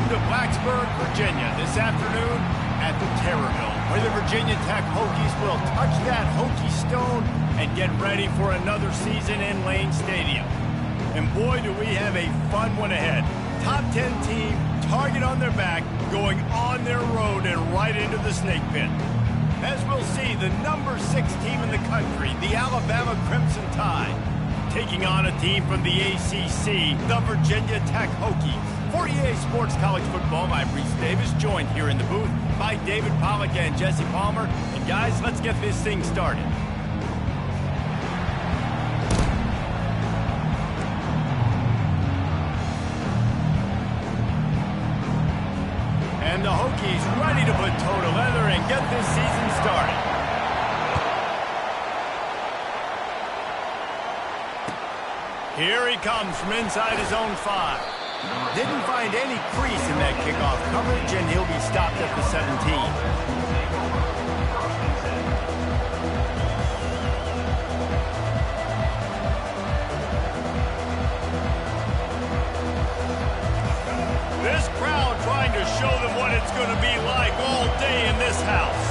Welcome to Blacksburg, Virginia, this afternoon at the Terror Hill, where the Virginia Tech Hokies will touch that Hokie stone and get ready for another season in Lane Stadium. And boy, do we have a fun one ahead. Top 10 team, target on their back, going on their road and right into the snake pit. As we'll see, the number 6 team in the country, the Alabama Crimson Tide, taking on a team from the ACC, the Virginia Tech Hokies. For EA Sports College Football, I'm Reese Davis, joined here in the booth by David Pollack and Jesse Palmer. And guys, let's get this thing started. And the Hokies ready to put toe to leather and get this season started. Here he comes from inside his own 5. Didn't find any crease in that kickoff coverage, and he'll be stopped at the 17. This crowd trying to show them what it's going to be like all day in this house.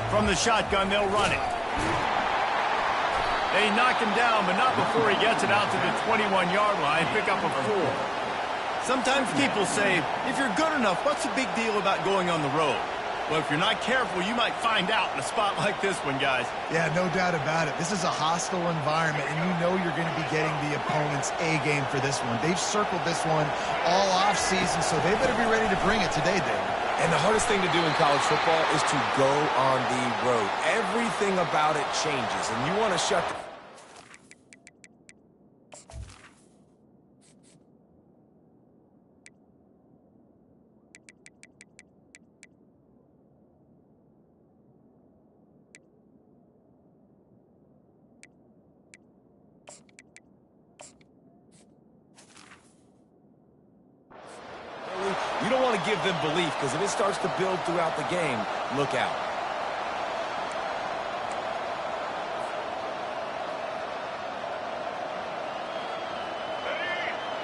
From the shotgun, they'll run it. They knock him down, but not before he gets it out to the 21-yard line, pick up a 4. Sometimes people say, if you're good enough, what's the big deal about going on the road? Well, if you're not careful, you might find out in a spot like this one, guys. Yeah, no doubt about it. This is a hostile environment, and you know you're going to be getting the opponent's A game for this one. They've circled this one all off-season, so they better be ready to bring it today, David. And the hardest thing to do in college football is to go on the road. Everything about it changes, and you want to shut the... You don't want to give them belief, because if it starts to build throughout the game, look out.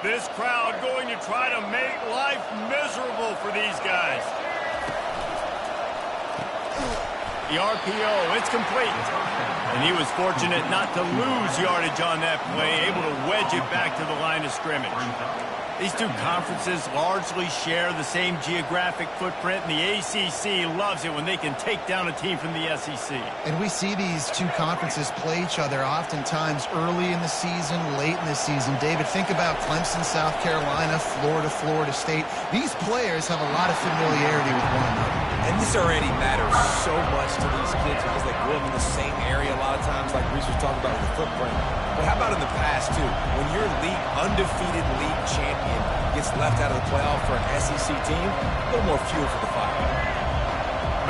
This crowd going to try to make life miserable for these guys. The RPO, it's complete. And he was fortunate not to lose yardage on that play, able to wedge it back to the line of scrimmage. These two conferences largely share the same geographic footprint, and the ACC loves it when they can take down a team from the SEC. And we see these two conferences play each other oftentimes early in the season, late in the season. David, think about Clemson, South Carolina, Florida, Florida State. These players have a lot of familiarity with one another. And this already matters so much to these kids because they grew up in the same area a lot of times, like Reese was talking about with the footprint. But how about in the past, too? When your undefeated league champion gets left out of the playoff for an SEC team, a little more fuel for the fire.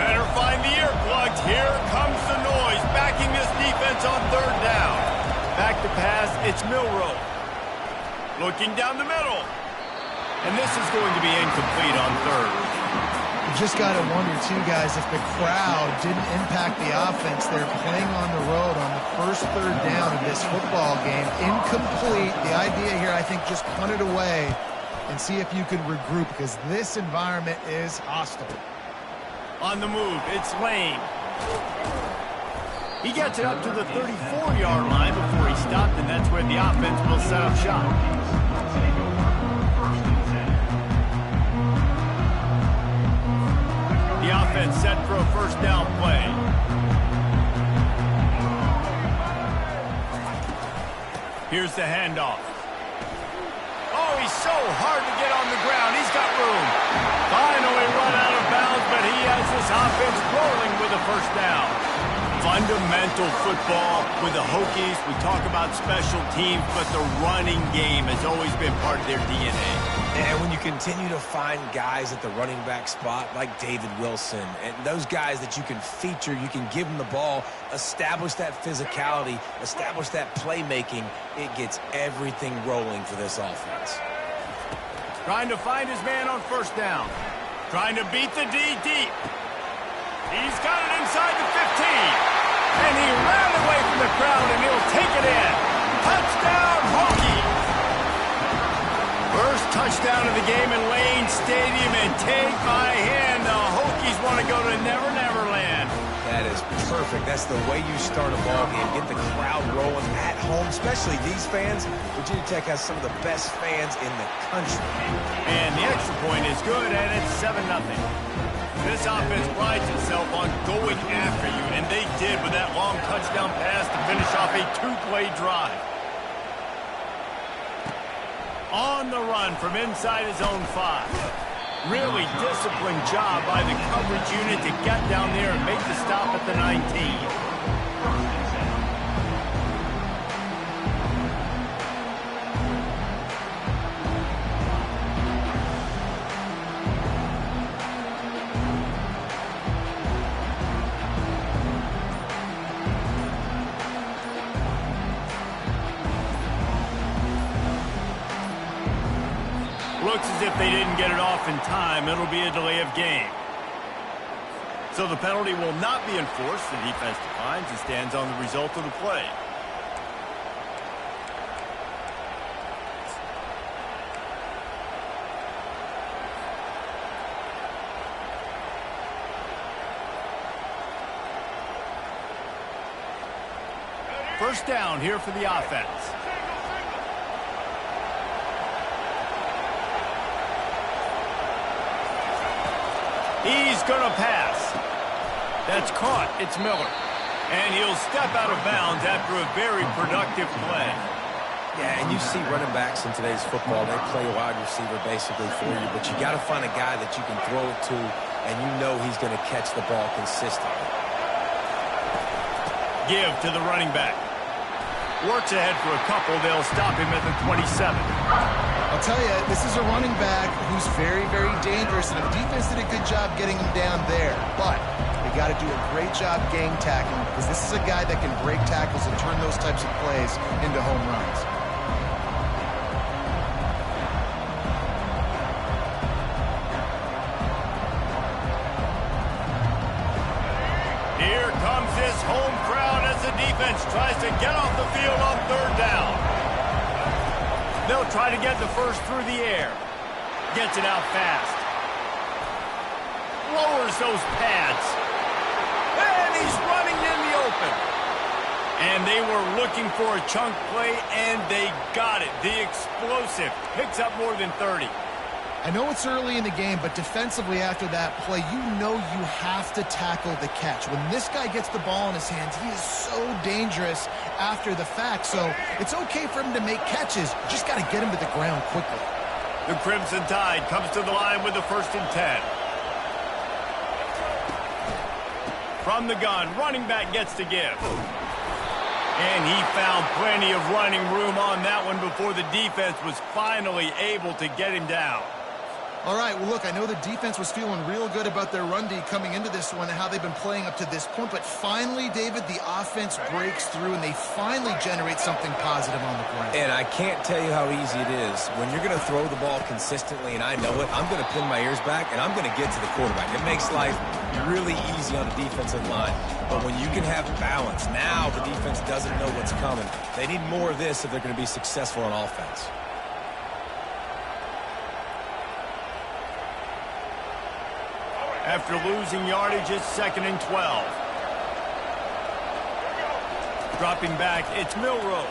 Better find the earplugs. Here comes the noise, backing this defense on 3rd down. Back to pass, it's Milroe. Looking down the middle. And this is going to be incomplete on 3rd. You just got to wonder, too, guys, if the crowd didn't impact the offense. They're playing on the road on the first 3rd down of this football game. Incomplete. The idea here, I think, just punt it away and see if you can regroup, because this environment is hostile. On the move, it's Lane. He gets it up to the 34-yard line before he stopped, and that's where the offense will set up shop. The offense set for a 1st down play. Here's the handoff. Oh, he's so hard to get on the ground. He's got room. Finally run out of bounds, but he has this offense rolling with a 1st down. Fundamental football with the Hokies. We talk about special teams, but the running game has always been part of their DNA. And when you continue to find guys at the running back spot like David Wilson, and those guys that you can feature, you can give them the ball, establish that physicality, establish that playmaking, it gets everything rolling for this offense. Trying to find his man on 1st down. Trying to beat the D deep. He's got it inside the 15. And he ran away from the crowd, and he'll take it in. Touchdown, Hokies! down to the game in Lane Stadium, and take my hand, the Hokies want to go to Never Never Land. That is perfect. That's the way you start a ball game. Get the crowd rolling at home, especially these fans. Virginia Tech has some of the best fans in the country. And the extra point is good, and it's 7-0. This offense prides itself on going after you, and they did with that long touchdown pass to finish off a 2-play drive. On the run from inside his own 5. Really disciplined job by the coverage unit to get down there and make the stop at the 19. Looks as if they didn't get it off in time. It'll be a delay of game. So the penalty will not be enforced. The defense declines and stands on the result of the play. First down here for the offense. He's going to pass. That's caught. It's Miller. And he'll step out of bounds after a very productive play. Yeah, and you see running backs in today's football, they play a wide receiver basically for you, but you got to find a guy that you can throw it to, and you know he's going to catch the ball consistently. Give to the running back. Works ahead for a couple. They'll stop him at the 27. I'll tell you, this is a running back who's very, very dangerous, and the defense did a good job getting him down there. But they got to do a great job gang tackling, because this is a guy that can break tackles and turn those types of plays into home runs. Here comes this home crowd as the defense tries to get off the field on 3rd down. They'll try to get the first through the air. Gets it out fast. Lowers those pads. And he's running in the open. And they were looking for a chunk play, and they got it. The explosive picks up more than 30. I know it's early in the game, but defensively after that play, you know you have to tackle the catch. When this guy gets the ball in his hands, he is so dangerous after the fact. So it's okay for him to make catches. You just got to get him to the ground quickly. The Crimson Tide comes to the line with the 1st and 10. From the gun, running back gets to give. And he found plenty of running room on that one before the defense was finally able to get him down. All right, well, look, I know the defense was feeling real good about their run D coming into this one and how they've been playing up to this point, but finally, David, the offense breaks through and they finally generate something positive on the ground. And I can't tell you how easy it is. When you're going to throw the ball consistently, and I know it, I'm going to pin my ears back, and I'm going to get to the quarterback. It makes life really easy on the defensive line. But when you can have balance, now the defense doesn't know what's coming. They need more of this if they're going to be successful on offense. After losing yardage, it's 2nd and 12. Dropping back, it's Milrose.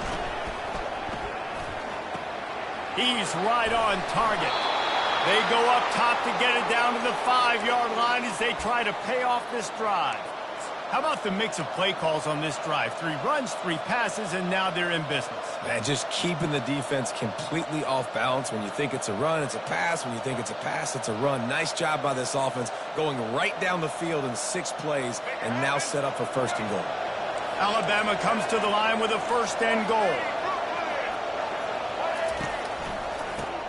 He's right on target. They go up top to get it down to the 5-yard line as they try to pay off this drive. How about the mix of play calls on this drive? 3 runs, 3 passes, and now they're in business. Man, just keeping the defense completely off balance. When you think it's a run, it's a pass. When you think it's a pass, it's a run. Nice job by this offense going right down the field in 6 plays and now set up for 1st and goal. Alabama comes to the line with a 1st and goal.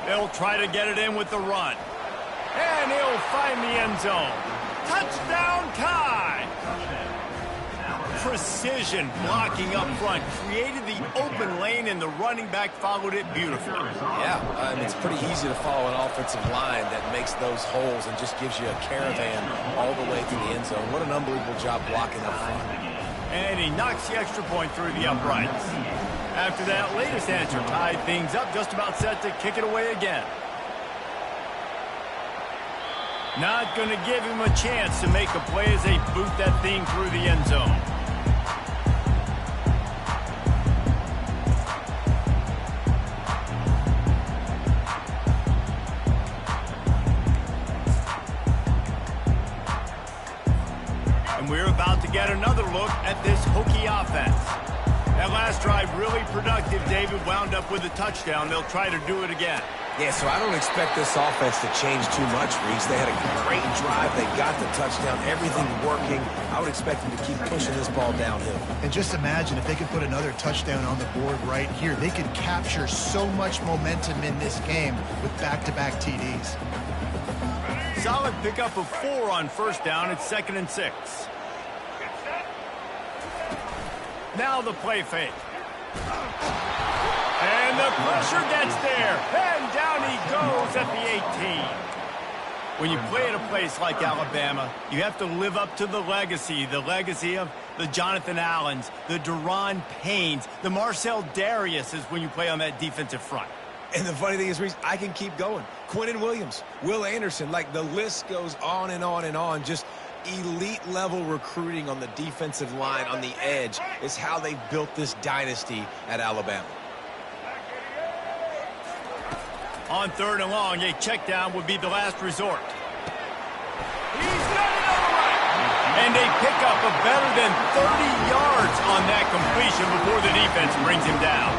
They'll try to get it in with the run. And he'll find the end zone. Touchdown, Tide! Precision blocking up front created the open lane, and the running back followed it beautifully. Yeah, it's pretty easy to follow an offensive line that makes those holes and just gives you a caravan all the way to the end zone. What an unbelievable job blocking up front. And he knocks the extra point through the uprights. After that latest answer tied things up, just about set to kick it away again. Not going to give him a chance to make a play as they boot that thing through the end zone. And we're about to get another look at this Hokie offense. That last drive really productive. David wound up with a touchdown. They'll try to do it again. Yeah, so I don't expect this offense to change too much, Reese. They had a great drive. They got the touchdown. Everything working. I would expect them to keep pushing this ball downhill. And just imagine if they could put another touchdown on the board right here. They could capture so much momentum in this game with back-to-back TDs. Solid pickup of 4 on first down. It's 2nd and 6. Now the play fake. And the pressure gets there. And down he goes at the 18. When you play at a place like Alabama, you have to live up to the legacy of the Jonathan Allens, the Deron Paynes, the Marcel Dariuses when you play on that defensive front. And the funny thing is, Reese, I can keep going. Quinnen Williams, Will Anderson, like the list goes on and on and on. Just elite-level recruiting on the defensive line, on the edge, is how they built this dynasty at Alabama. On 3rd and long, a check down would be the last resort. He's got it on the right. And a pickup of better than 30 yards on that completion before the defense brings him down.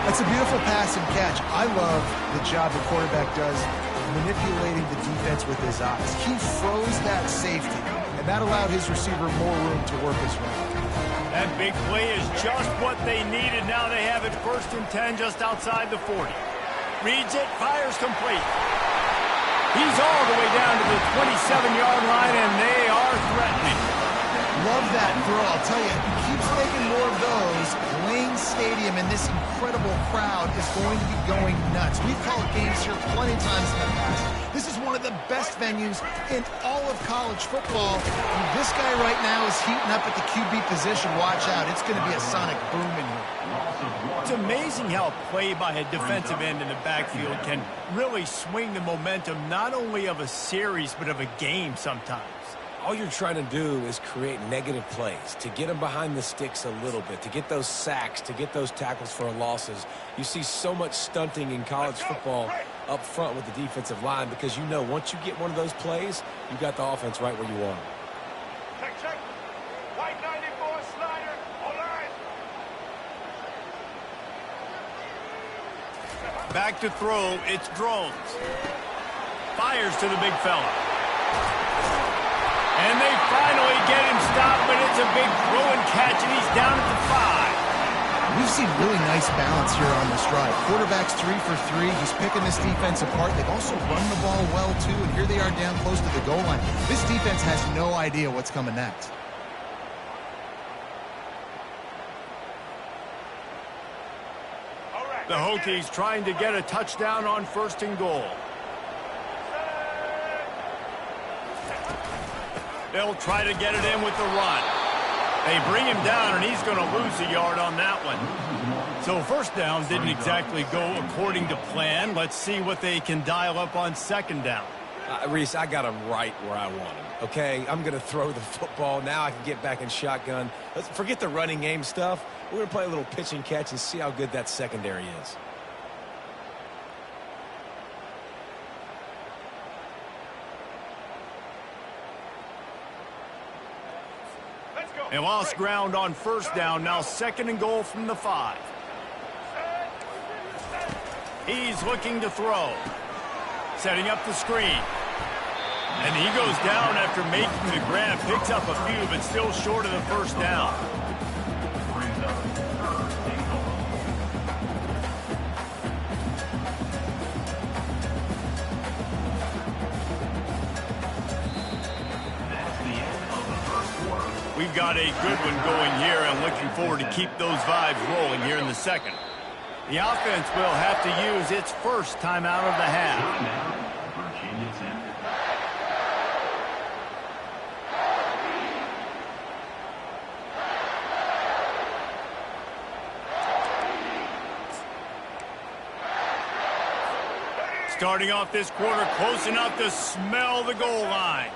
That's a beautiful pass and catch. I love the job the quarterback does manipulating the defense with his eyes. He froze that safety, and that allowed his receiver more room to work his route. That big play is just what they needed. Now they have it 1st and 10 just outside the 40. Reads it, fires complete. He's all the way down to the 27-yard line, and they are threatening. Love that throw. I'll tell you, he keeps making more of those. Lane Stadium and this incredible crowd is going to be going nuts. We've called games here plenty of times in the past. This is one of the best venues in all of college football. And this guy right now is heating up at the QB position. Watch out. It's going to be a sonic boom in here. It's amazing how play by a defensive end in the backfield can really swing the momentum not only of a series but of a game sometimes. All you're trying to do is create negative plays, to get them behind the sticks a little bit, to get those sacks, to get those tackles for losses. You see so much stunting in college football up front with the defensive line because you know once you get one of those plays, you got the offense right where you want them. Check. White 94 Slider. All right. Back to throw, it's Drones. Fires to the big fella. And they finally get him stopped, but it's a big throw and catch, and he's down at the 5. We've seen really nice balance here on this drive. Quarterback's 3 for 3. He's picking this defense apart. They've also run the ball well, too, and here they are down close to the goal line. This defense has no idea what's coming next. The Hokies trying to get a touchdown on 1st and goal. They'll try to get it in with the run. They bring him down, and he's going to lose a yard on that one. So 1st down didn't exactly go according to plan. Let's see what they can dial up on 2nd down. Reese, I got him right where I want him, okay? I'm going to throw the football. Now I can get back in shotgun. Let's forget the running game stuff. We're going to play a little pitch and catch and see how good that secondary is. They lost ground on 1st down. Now 2nd and goal from the 5. He's looking to throw. Setting up the screen. And he goes down after making the grab. Picks up a few, but still short of the 1st down. We've got a good one going here. I'm looking forward to keep those vibes rolling here in the 2nd. The offense will have to use its 1st timeout of the half. Starting off this quarter close enough to smell the goal line.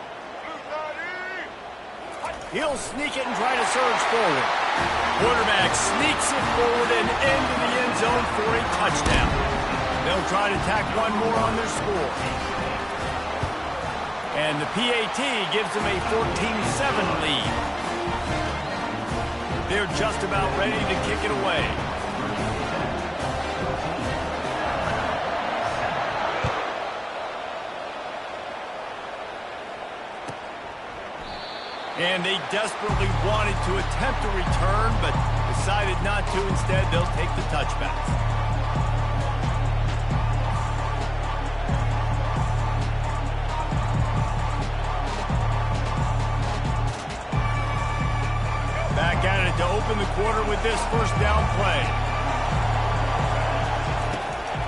He'll sneak it and try to surge forward. Quarterback sneaks it forward and into the end zone for a touchdown. They'll try to tack one more on their score. And the PAT gives them a 14-7 lead. They're just about ready to kick it away. And they desperately wanted to attempt a return, but decided not to. Instead, they'll take the touchback. Back at it to open the quarter with this first down play.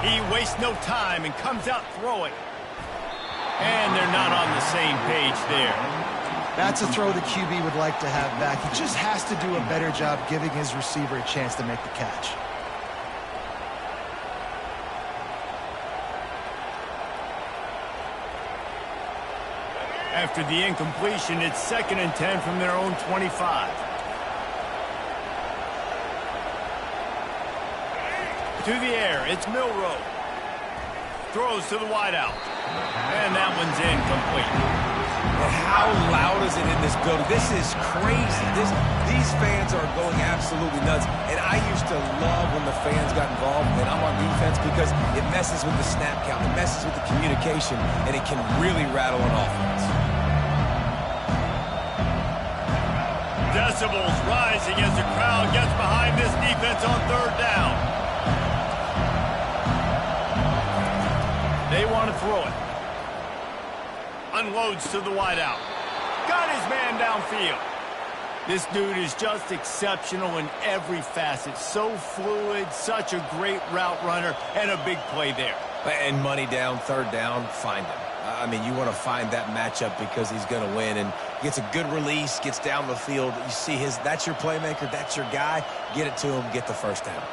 He wastes no time and comes out throwing. And they're not on the same page there. That's a throw the QB would like to have back. He just has to do a better job giving his receiver a chance to make the catch. After the incompletion, it's 2nd and 10 from their own 25. To the air, it's Milroe. Throws to the wideout. And that one's incomplete. And how loud is it in this building? This is crazy. These fans are going absolutely nuts. And I used to love when the fans got involved, and I'm on defense, because it messes with the snap count. It messes with the communication, and it can really rattle an offense. Decibels rising as the crowd gets behind this defense on 3rd down. They want to throw it. Unloads to the wideout. Got his man downfield. This dude is just exceptional in every facet. So fluid, such a great route runner, and a big play there. And money down, 3rd down, find him. I mean, you want to find that matchup because he's going to win, and gets a good release, gets down the field. You see that's your playmaker, that's your guy. Get it to him, get the first down.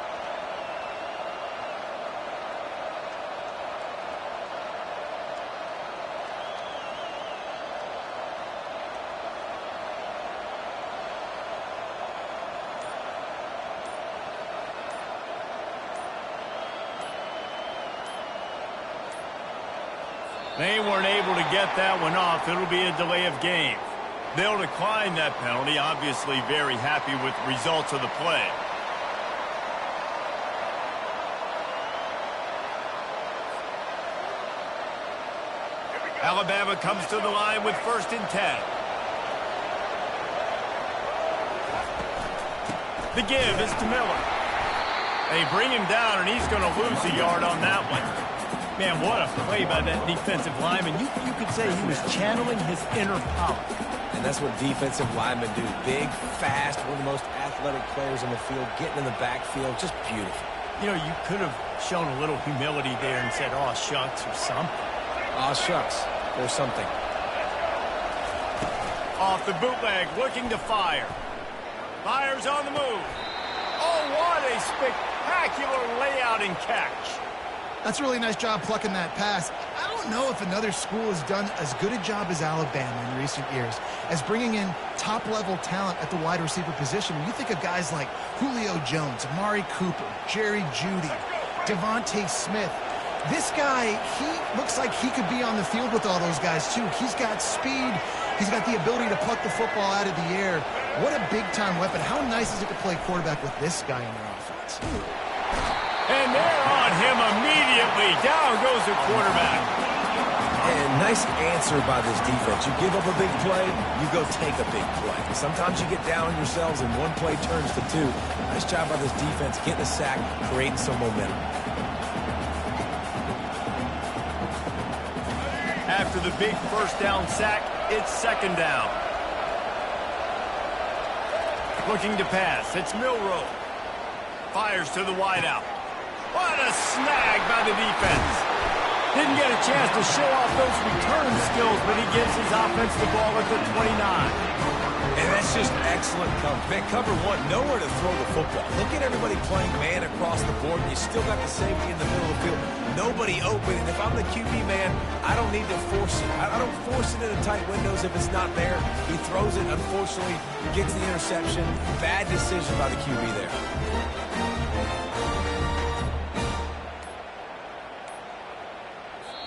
They weren't able to get that one off. It'll be a delay of game. They'll decline that penalty, obviously very happy with the results of the play. Alabama comes to the line with 1st and 10. The give is to Miller. They bring him down, and he's going to lose a yard on that one. Man, what a play by that defensive lineman. You could say he was channeling his inner power. And that's what defensive linemen do. Big, fast, one of the most athletic players on the field, getting in the backfield, just beautiful. You know, you could have shown a little humility there and said, "Aw, shucks," or something. Aw, shucks, or something. Off the bootleg, looking to fire. Fires on the move. Oh, what a spectacular layout and catch. That's a really nice job plucking that pass. I don't know if another school has done as good a job as Alabama in recent years as bringing in top-level talent at the wide receiver position. When you think of guys like Julio Jones, Amari Cooper, Jerry Jeudy, Devontae Smith, this guy, he looks like he could be on the field with all those guys, too. He's got speed. He's got the ability to pluck the football out of the air. What a big-time weapon. How nice is it to play quarterback with this guy in your offense? And they're on him immediately. Down goes the quarterback. And nice answer by this defense. You give up a big play, you go take a big play. Sometimes you get down on yourselves and one play turns to 2. Nice job by this defense, getting a sack, creating some momentum. After the big first down sack, it's 2nd down. Looking to pass, it's Milroe. Fires to the wideout. What a snag by the defense. Didn't get a chance to show off those return skills, but he gives his offense the ball at the 29. And that's just excellent coverage. Man, cover one, nowhere to throw the football. Look at everybody playing man across the board, and you still got the safety in the middle of the field. Nobody open, and if I'm the QB, man, I don't need to force it. I don't force it into tight windows if it's not there. He throws it, unfortunately, gets the interception. Bad decision by the QB there.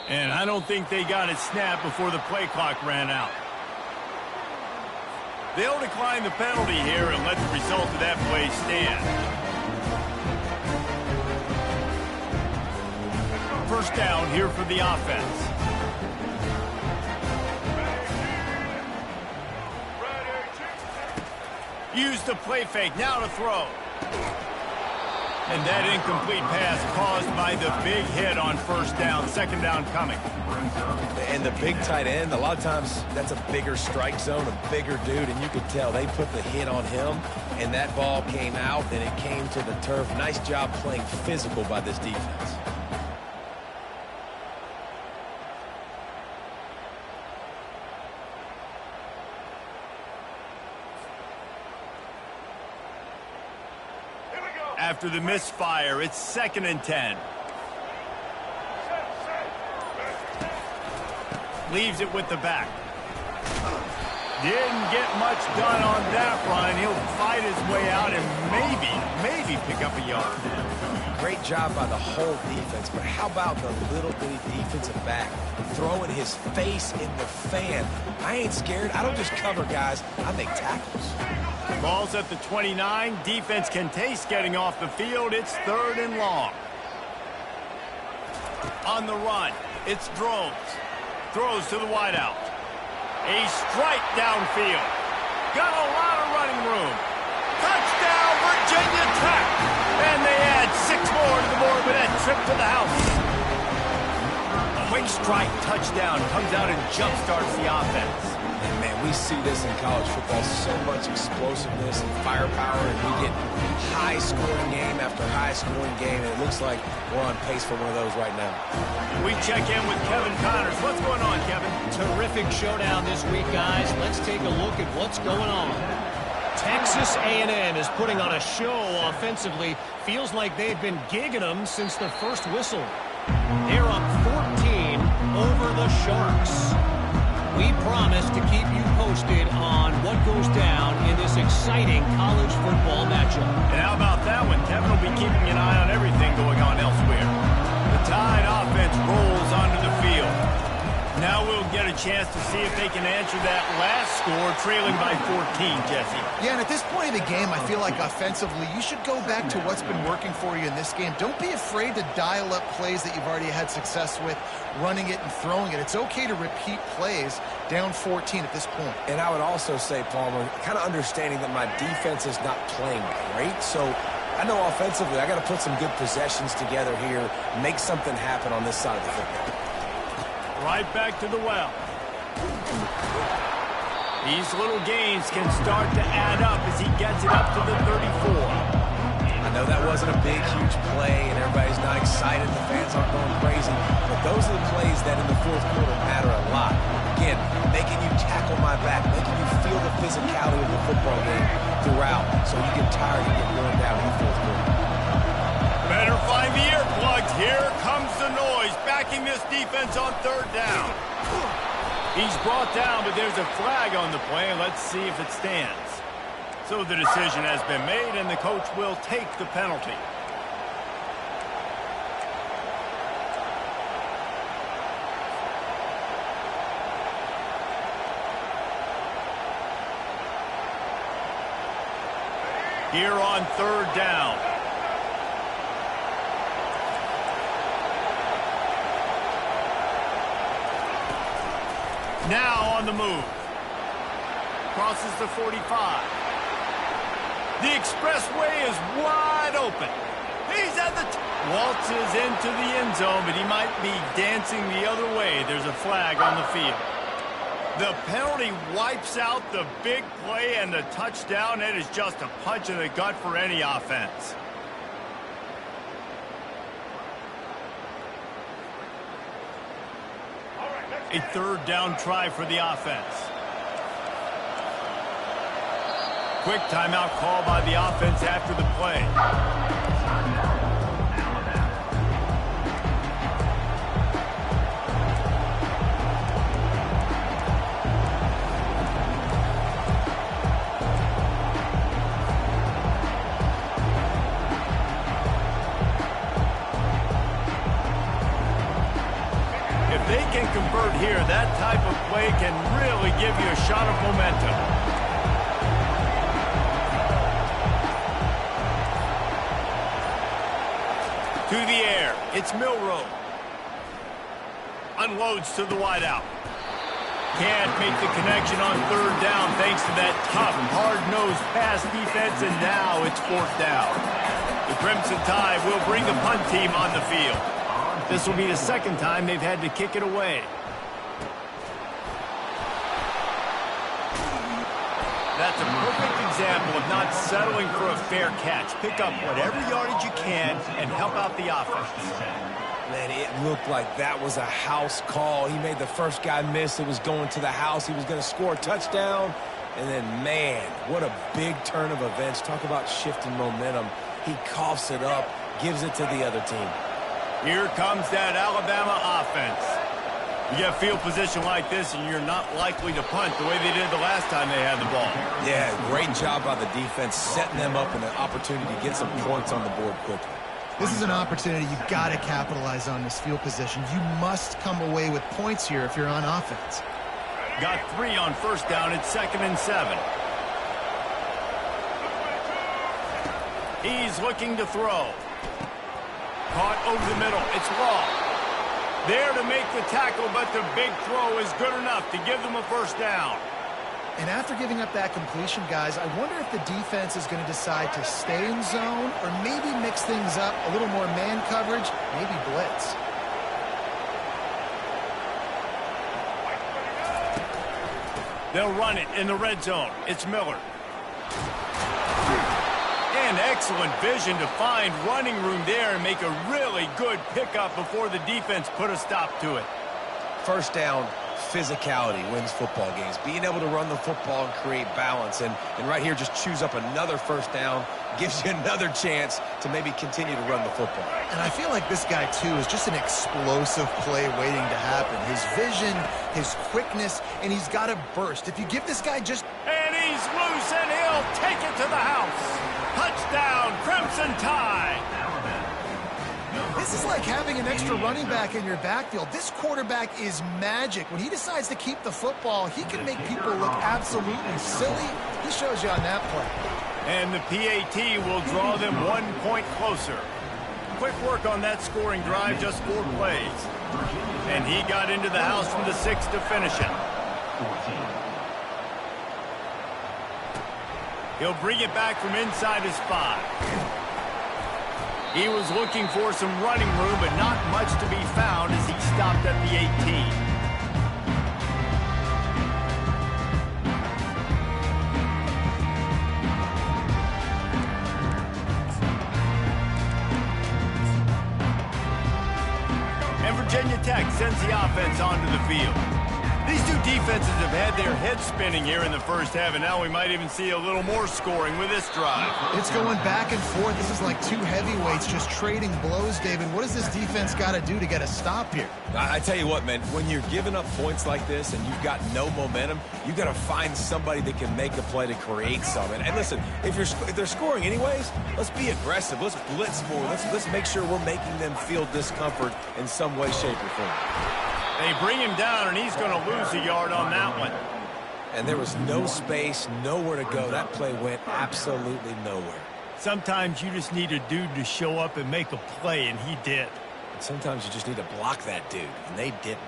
And I don't think they got it snapped before the play clock ran out. They'll decline the penalty here and let the result of that play stand. First down here for the offense. Use the play fake, now to throw. And that incomplete pass caused by the big hit on first down. Second down coming. And the big tight end, a lot of times that's a bigger strike zone, a bigger dude, and you could tell they put the hit on him, and that ball came out, and it came to the turf. Nice job playing physical by this defense. After the misfire, it's 2nd and 10. Leaves it with the back. Didn't get much done on that run. He'll fight his way out and maybe pick up a yard. Great job by the whole defense, but how about the little bitty defensive back throwing his face in the fan? I ain't scared. I don't just cover guys. I make tackles. Ball's at the 29. Defense can taste getting off the field. It's 3rd and long. On the run, it's Drones. Throws to the wideout. A strike downfield. Got a lot of running room. Touchdown, Virginia Tech. And they add 6 more to the board with that trip to the house. Quick strike touchdown comes out and jump-starts the offense. And man, we see this in college football, so much explosiveness and firepower, and we get high-scoring game after high-scoring game, and it looks like we're on pace for one of those right now. We check in with Kevin Connors. What's going on, Kevin? Terrific showdown this week, guys. Let's take a look at what's going on. Texas A&M is putting on a show offensively. Feels like they've been gigging them since the first whistle. They're up 14 over the Sharks. We promise to keep you posted on what goes down in this exciting college football matchup. And how about that one? Kevin will be keeping an eye on everything going on elsewhere. The Tide offense rolls onto the field. Now we'll get a chance to see if they can answer that last score, trailing by 14, Jesse. Yeah, and at this point of the game, I feel like offensively, you should go back to what's been working for you in this game. Don't be afraid to dial up plays that you've already had success with, running it and throwing it. It's okay to repeat plays down 14 at this point. And I would also say, Palmer, kind of understanding that my defense is not playing great, so I know offensively I got to put some good possessions together here, make something happen on this side of the football. Right back to the well. These little gains can start to add up as he gets it up to the 34. I know that wasn't a big, huge play, and everybody's not excited. The fans aren't going crazy. But those are the plays that in the fourth quarter matter a lot. Again, making you tackle my back, making you feel the physicality of the football game throughout so you get tired and get worn down in the fourth quarter. Better find the earplugs. Here comes the noise, backing this defense on 3rd down. He's brought down, but there's a flag on the play. Let's see if it stands. So the decision has been made, and the coach will take the penalty. Here on 3rd down. Now on the move. Crosses the 45. The expressway is wide open. He's at the waltzes into the end zone, but he might be dancing the other way. There's a flag on the field. The penalty wipes out the big play and the touchdown. It is just a punch in the gut for any offense. A 3rd down try for the offense. quick timeout call by the offense after the play. If they can convert here, that type of play can really give you a shot of momentum. To the air, it's Milroe. Unloads to the wideout. Can't make the connection on third down thanks to that tough, hard-nosed pass defense, and now it's fourth down. The Crimson Tide will bring the punt team on the field. This will be the second time they've had to kick it away. That's a perfect example of not settling for a fair catch. Pick up whatever yardage you can and help out the offense. Man, it looked like that was a house call. He made the first guy miss. It was going to the house. He was going to score a touchdown. And then, man, what a big turn of events. Talk about shifting momentum. He coughs it up, gives it to the other team. Here comes that Alabama offense. You get field position like this, and you're not likely to punt the way they did the last time they had the ball. Yeah, great job by the defense, setting them up in an opportunity to get some points on the board quickly. This is an opportunity you've got to capitalize on this field position. You must come away with points here if you're on offense. Got 3 on first down. It's 2nd and 7. He's looking to throw. Caught over the middle. It's Law. There to make the tackle, but the big throw is good enough to give them a first down. And after giving up that completion, guys, I wonder if the defense is going to decide to stay in zone or maybe mix things up, a little more man coverage, maybe blitz. They'll run it in the red zone. It's Miller. And excellent vision to find running room there and make a really good pickup before the defense put a stop to it. First down, physicality wins football games. Being able to run the football and create balance. And right here, just choose up another first down, gives you another chance to maybe continue to run the football. And I feel like this guy, too, is just an explosive play waiting to happen. His vision, his quickness, and he's got a burst. If you give this guy just... And he's loose, and he'll take it to the house. Touchdown, Crimson Tide. This is like having an extra running back in your backfield. This quarterback is magic. When he decides to keep the football, he can make people look absolutely silly. He shows you on that play. And the PAT will draw them 1 point closer. Quick work on that scoring drive, just 4 plays. And he got into the house from the 6 to finish it. He'll bring it back from inside his 5. He was looking for some running room, but not much to be found as he stopped at the 18. And Virginia Tech sends the offense onto the field. These two defenses have had their heads spinning here in the first half, and now we might even see a little more scoring with this drive. It's going back and forth. This is like two heavyweights just trading blows, David. What does this defense got to do to get a stop here? I tell you what, man, when you're giving up points like this and you've got no momentum, you got to find somebody that can make a play to create some. And listen, if they're scoring anyways, let's be aggressive. Let's blitz more. Let's make sure we're making them feel discomfort in some way, shape, or form. They bring him down, and he's going to lose a yard on that one. And there was no space, nowhere to go. That play went absolutely nowhere. Sometimes you just need a dude to show up and make a play, and he did. And sometimes you just need to block that dude, and they didn't.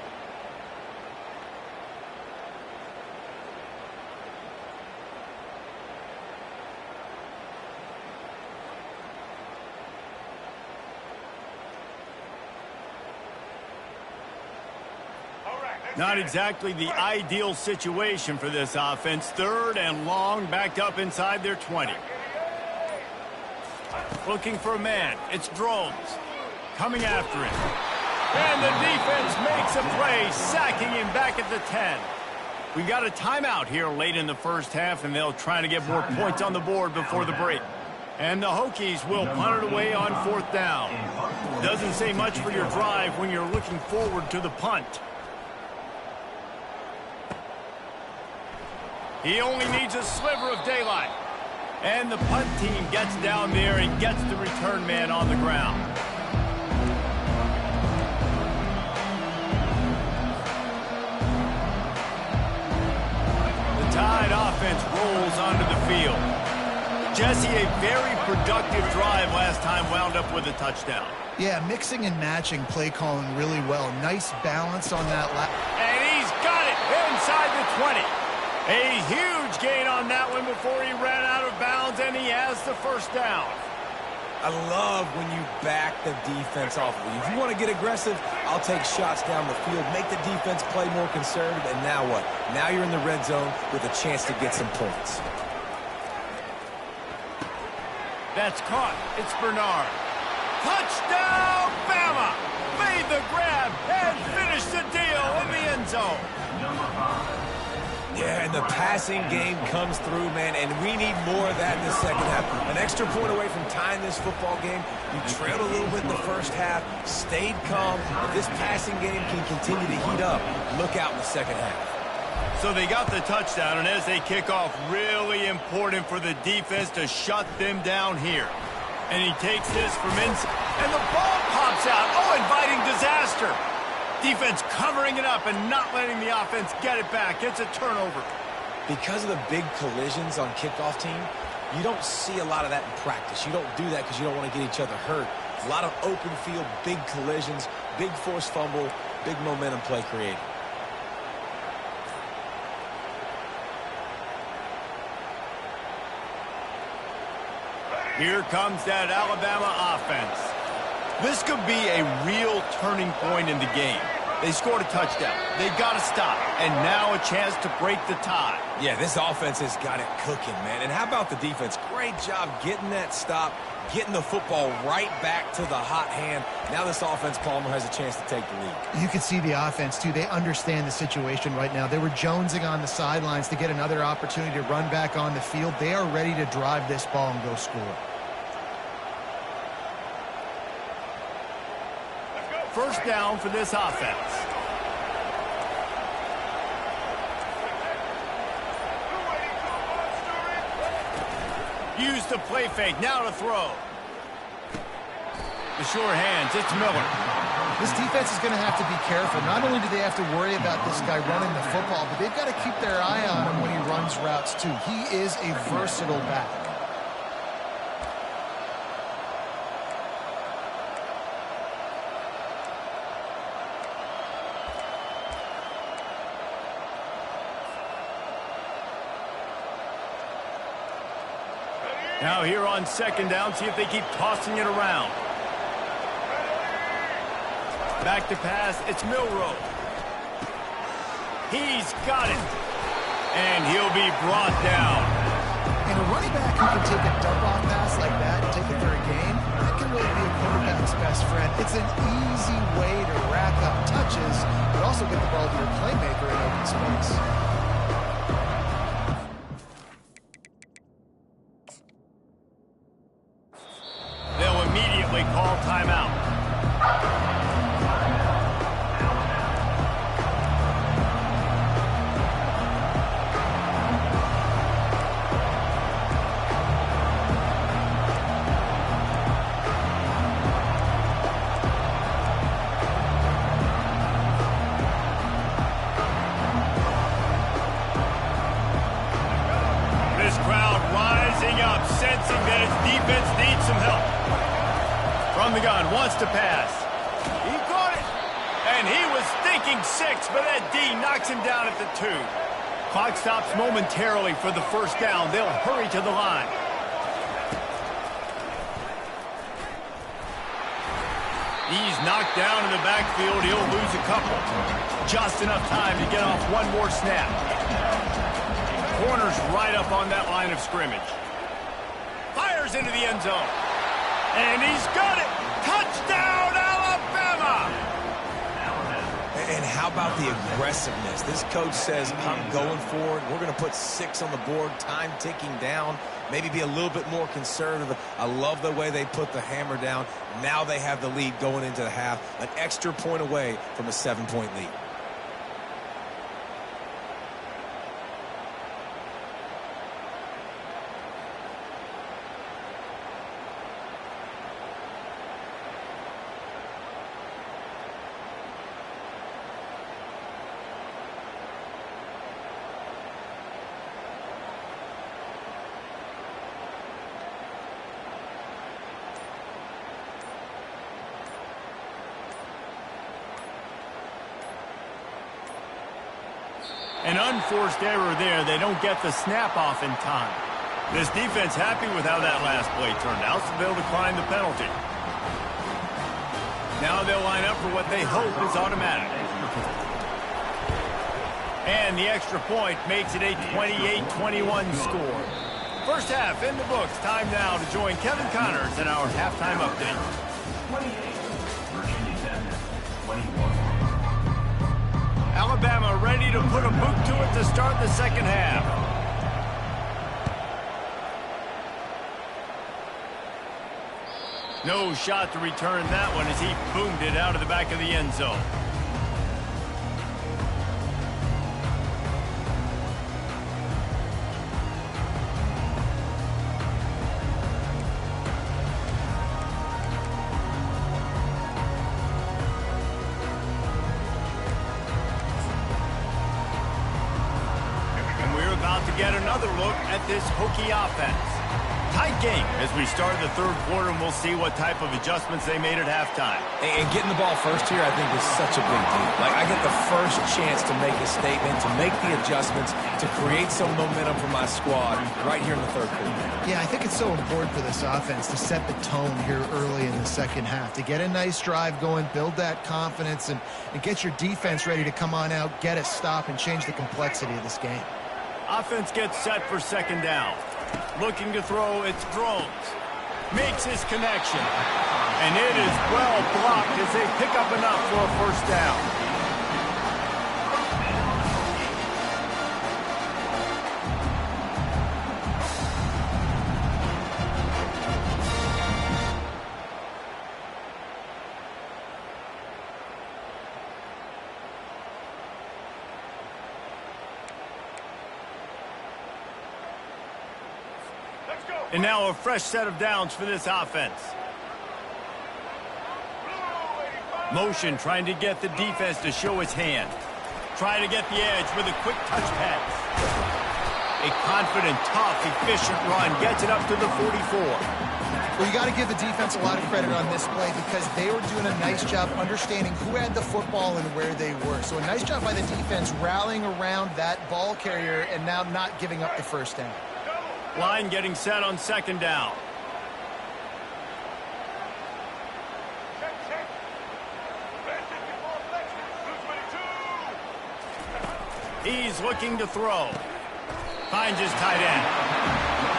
Not exactly the ideal situation for this offense. 3rd and long, backed up inside their 20. Looking for a man. It's Drones. Coming after him. And the defense makes a play, sacking him back at the 10. We got a timeout here late in the first half, and they'll try to get more points on the board before the break. And the Hokies will punt it away on 4th down. Doesn't say much for your drive when you're looking forward to the punt. He only needs a sliver of daylight. And the punt team gets down there and gets the return man on the ground. The Tide offense rolls onto the field. Jesse, a very productive drive last time wound up with a touchdown. Yeah, mixing and matching play calling really well. Nice balance on that lap. And he's got it inside the 20. A huge gain on that one before he ran out of bounds, and he has the first down. I love when you back the defense off of you. If you want to get aggressive, I'll take shots down the field, make the defense play more conservative, and now what? Now you're in the red zone with a chance to get some points. That's caught. It's Bernard. Touchdown, Bama! Made the grab and finished the deal in the end zone. Yeah, and the passing game comes through, man, and we need more of that in the second half. An extra point away from tying this football game. You trailed a little bit in the first half, stayed calm. If this passing game can continue to heat up, look out in the second half. So they got the touchdown, and as they kick off, really important for the defense to shut them down here. And he takes this from inside, and the ball pops out. Oh, inviting disaster. Defense covering it up and not letting the offense get it back. It's a turnover. Because of the big collisions on kickoff team, you don't see a lot of that in practice. You don't do that because you don't want to get each other hurt. A lot of open field, big collisions, big forced fumble, big momentum play created. Here comes that Alabama offense. This could be a real turning point in the game. They scored a touchdown. They got to stop. And now a chance to break the tie. Yeah, this offense has got it cooking, man. And how about the defense? Great job getting that stop, getting the football right back to the hot hand. Now this offense, Palmer, has a chance to take the lead. You can see the offense, too. They understand the situation right now. They were jonesing on the sidelines to get another opportunity to run back on the field. They are ready to drive this ball and go score. First down for this offense. Use the play fake. Now to throw. The sure hands. It's Miller. This defense is going to have to be careful. Not only do they have to worry about this guy running the football, but they've got to keep their eye on him when he runs routes, too. He is a versatile back. Now here on second down, see if they keep tossing it around. Back to pass, it's Milroe. He's got it. And he'll be brought down. And a running back who can take a dump-off pass like that and take it for a gain, that can really be a quarterback's best friend. It's an easy way to rack up touches, but also get the ball to your playmaker in open space. Call timeout. This crowd rising up, sensing that its defense needs some help. From the gun, wants to pass. He caught it. And he was thinking 6, but that D knocks him down at the 2. Clock stops momentarily for the first down. They'll hurry to the line. He's knocked down in the backfield. He'll lose a couple. Just enough time to get off one more snap. Corner's right up on that line of scrimmage. Fires into the end zone. And he's got it! Touchdown, Alabama! And how about the aggressiveness? This coach says, I'm going for it. We're going to put 6 on the board, time ticking down, maybe be a little bit more conservative. I love the way they put the hammer down. Now they have the lead going into the half, an extra point away from a 7-point lead. An unforced error there. They don't get the snap off in time. This defense happy with how that last play turned out, so they'll decline the penalty. Now they'll line up for what they hope is automatic. And the extra point makes it a 28-21 score. First half in the books. Time now to join Kevin Connors in our halftime update. 28, Virginia 10, 21. Alabama ready to put a boot to it to start the second half. No shot to return that one as he boomed it out of the back of the end zone. Get another look at this Hokie offense. Tight game as we start the third quarter, and we'll see what type of adjustments they made at halftime. And getting the ball first here, I think, is such a big deal. Like, I get the first chance to make a statement, to make the adjustments, to create some momentum for my squad right here in the third quarter. Yeah, I think it's so important for this offense to set the tone here early in the second half, to get a nice drive going, build that confidence, and get your defense ready to come on out, get a stop, and change the complexity of this game. Offense gets set for second down. Looking to throw, it's throws. Makes his connection. And it is well blocked as they pick up enough for a first down. And now a fresh set of downs for this offense. Motion trying to get the defense to show its hand. Try to get the edge with a quick touch pass. A confident, tough, efficient run gets it up to the 44. Well, you got to give the defense a lot of credit on this play because they were doing a nice job understanding who had the football and where they were. So a nice job by the defense rallying around that ball carrier and now not giving up the first down. Line getting set on second down. He's looking to throw. Finds his tight end.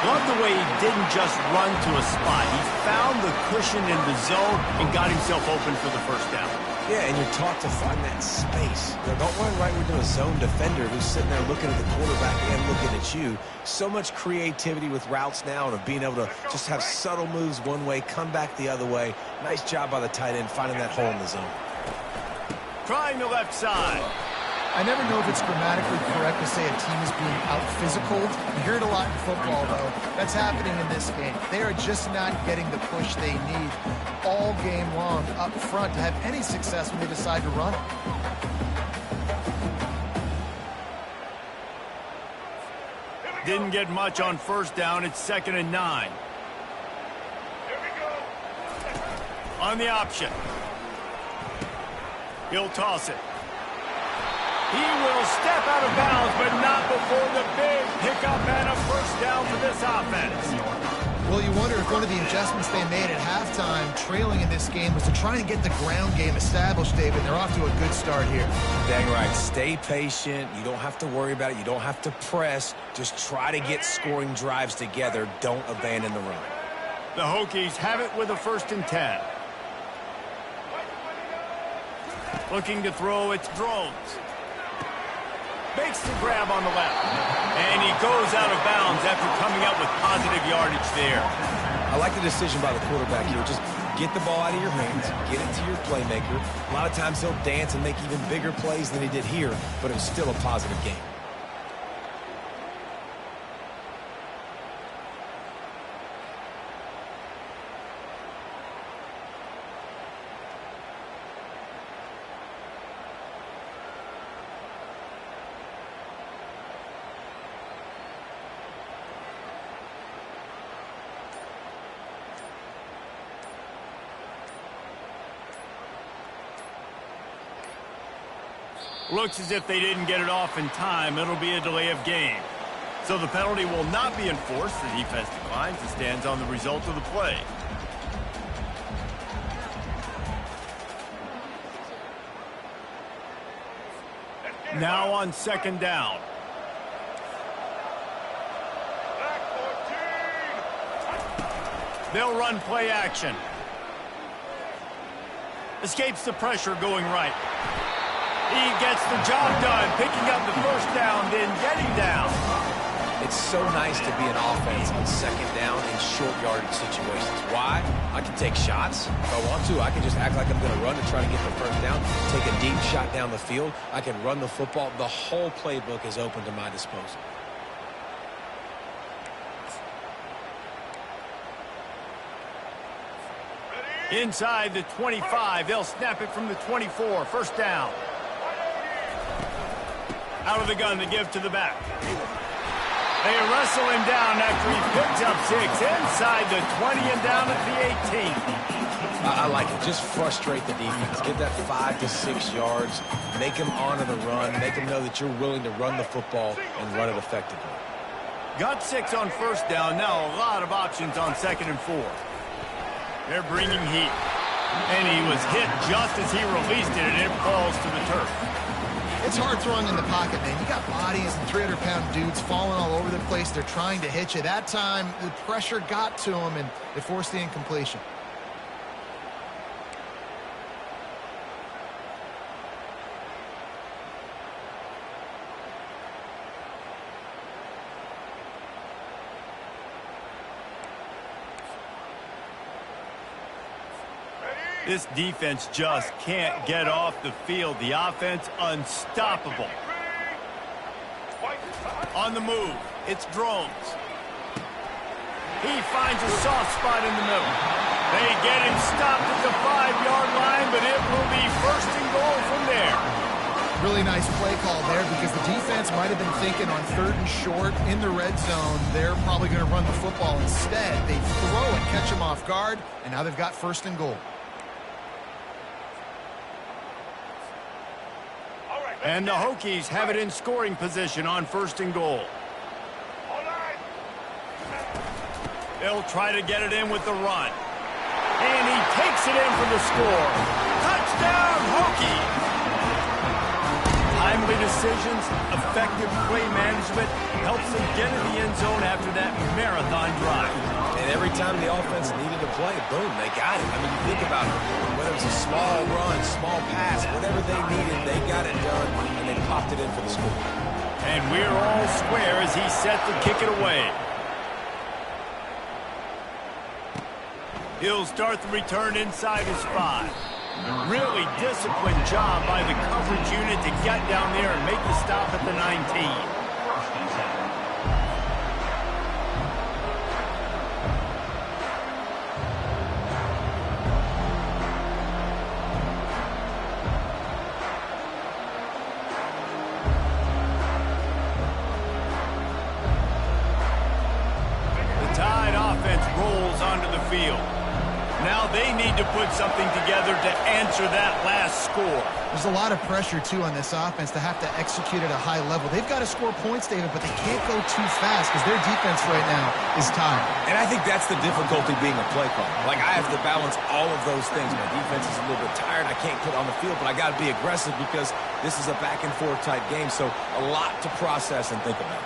Love the way he didn't just run to a spot. He found the cushion in the zone and got himself open for the first down. Yeah, and you're taught to find that space. Don't run right into a zone defender who's sitting there looking at the quarterback and looking at you. So much creativity with routes now and of being able to just have subtle moves one way, come back the other way. Nice job by the tight end finding that hole in the zone. Trying the left side. I never know if it's grammatically correct to say a team is being out-physicaled. You hear it a lot in football, though. That's happening in this game. They are just not getting the push they need all game long up front to have any success when they decide to run it. Didn't get much on first down. It's 2nd and 9. On the option. He'll toss it. He will step out of bounds, but not before the big pickup and a first down for this offense. Well, you wonder if one of the adjustments they made at halftime, trailing in this game, was to try and get the ground game established, David. They're off to a good start here. Dang right. Stay patient. You don't have to worry about it. You don't have to press. Just try to get scoring drives together. Don't abandon the run. The Hokies have it with a 1st and 10. Looking to throw, it's Drones. Makes the grab on the left. And he goes out of bounds after coming up with positive yardage there. I like the decision by the quarterback here. Just get the ball out of your hands, get it to your playmaker. A lot of times he'll dance and make even bigger plays than he did here, but it was still a positive game. Looks as if they didn't get it off in time. It'll be a delay of game. So the penalty will not be enforced. The defense declines and stands on the result of the play. Now on second down. They'll run play action. Escapes the pressure going right. He gets the job done, picking up the first down, then getting down. It's so nice to be an offense on second down in short yardage situations. Why? I can take shots if I want to. I can just act like I'm going to run and try to get the first down, take a deep shot down the field. I can run the football. The whole playbook is open to my disposal. Inside the 25, they'll snap it from the 24. First down. Out of the gun to give to the back. They wrestle him down after he picks up 6. Inside the 20 and down at the 18. I like it. Just frustrate the defense. Get that 5 to 6 yards. Make them honor the run. Make them know that you're willing to run the football and run it effectively. Got 6 on first down. Now a lot of options on second and 4. They're bringing heat. And he was hit just as he released it, and it falls to the turf. It's hard throwing in the pocket, man. You got bodies and 300-pound dudes falling all over the place. They're trying to hit you. That time, the pressure got to him, and it forced the incompletion. This defense just can't get off the field. The offense unstoppable. On the move, it's Drones. He finds a soft spot in the middle. They get him stopped at the 5-yard line, but it will be first and goal from there. Really nice play call there because the defense might have been thinking on 3rd and short in the red zone. They're probably going to run the football instead. They throw it, catch him off guard, and now they've got first and goal. And the Hokies have it in scoring position on first and goal. They'll try to get it in with the run. And he takes it in for the score. Touchdown, Hokies! Timely decisions, effective play management helps them get in the end zone after that marathon drive. And every time the offense needed to play, boom, they got it. I mean, you think about it. Whether it was a small run, small pass, whatever they needed, they got it done, and they popped it in for the score. And we're all square as he's set to kick it away. He'll start the return inside his 5. Really disciplined job by the coverage unit to get down there and make the stop at the 19. Rolls onto the field. Now they need to put something together to answer that last score. There's a lot of pressure, too, on this offense to have to execute at a high level. They've got to score points, David, but they can't go too fast because their defense right now is tired. And I think that's the difficulty being a play caller. Like, I have to balance all of those things. My defense is a little bit tired. I can't put on the field, but I got to be aggressive because this is a back-and-forth type game, so a lot to process and think about.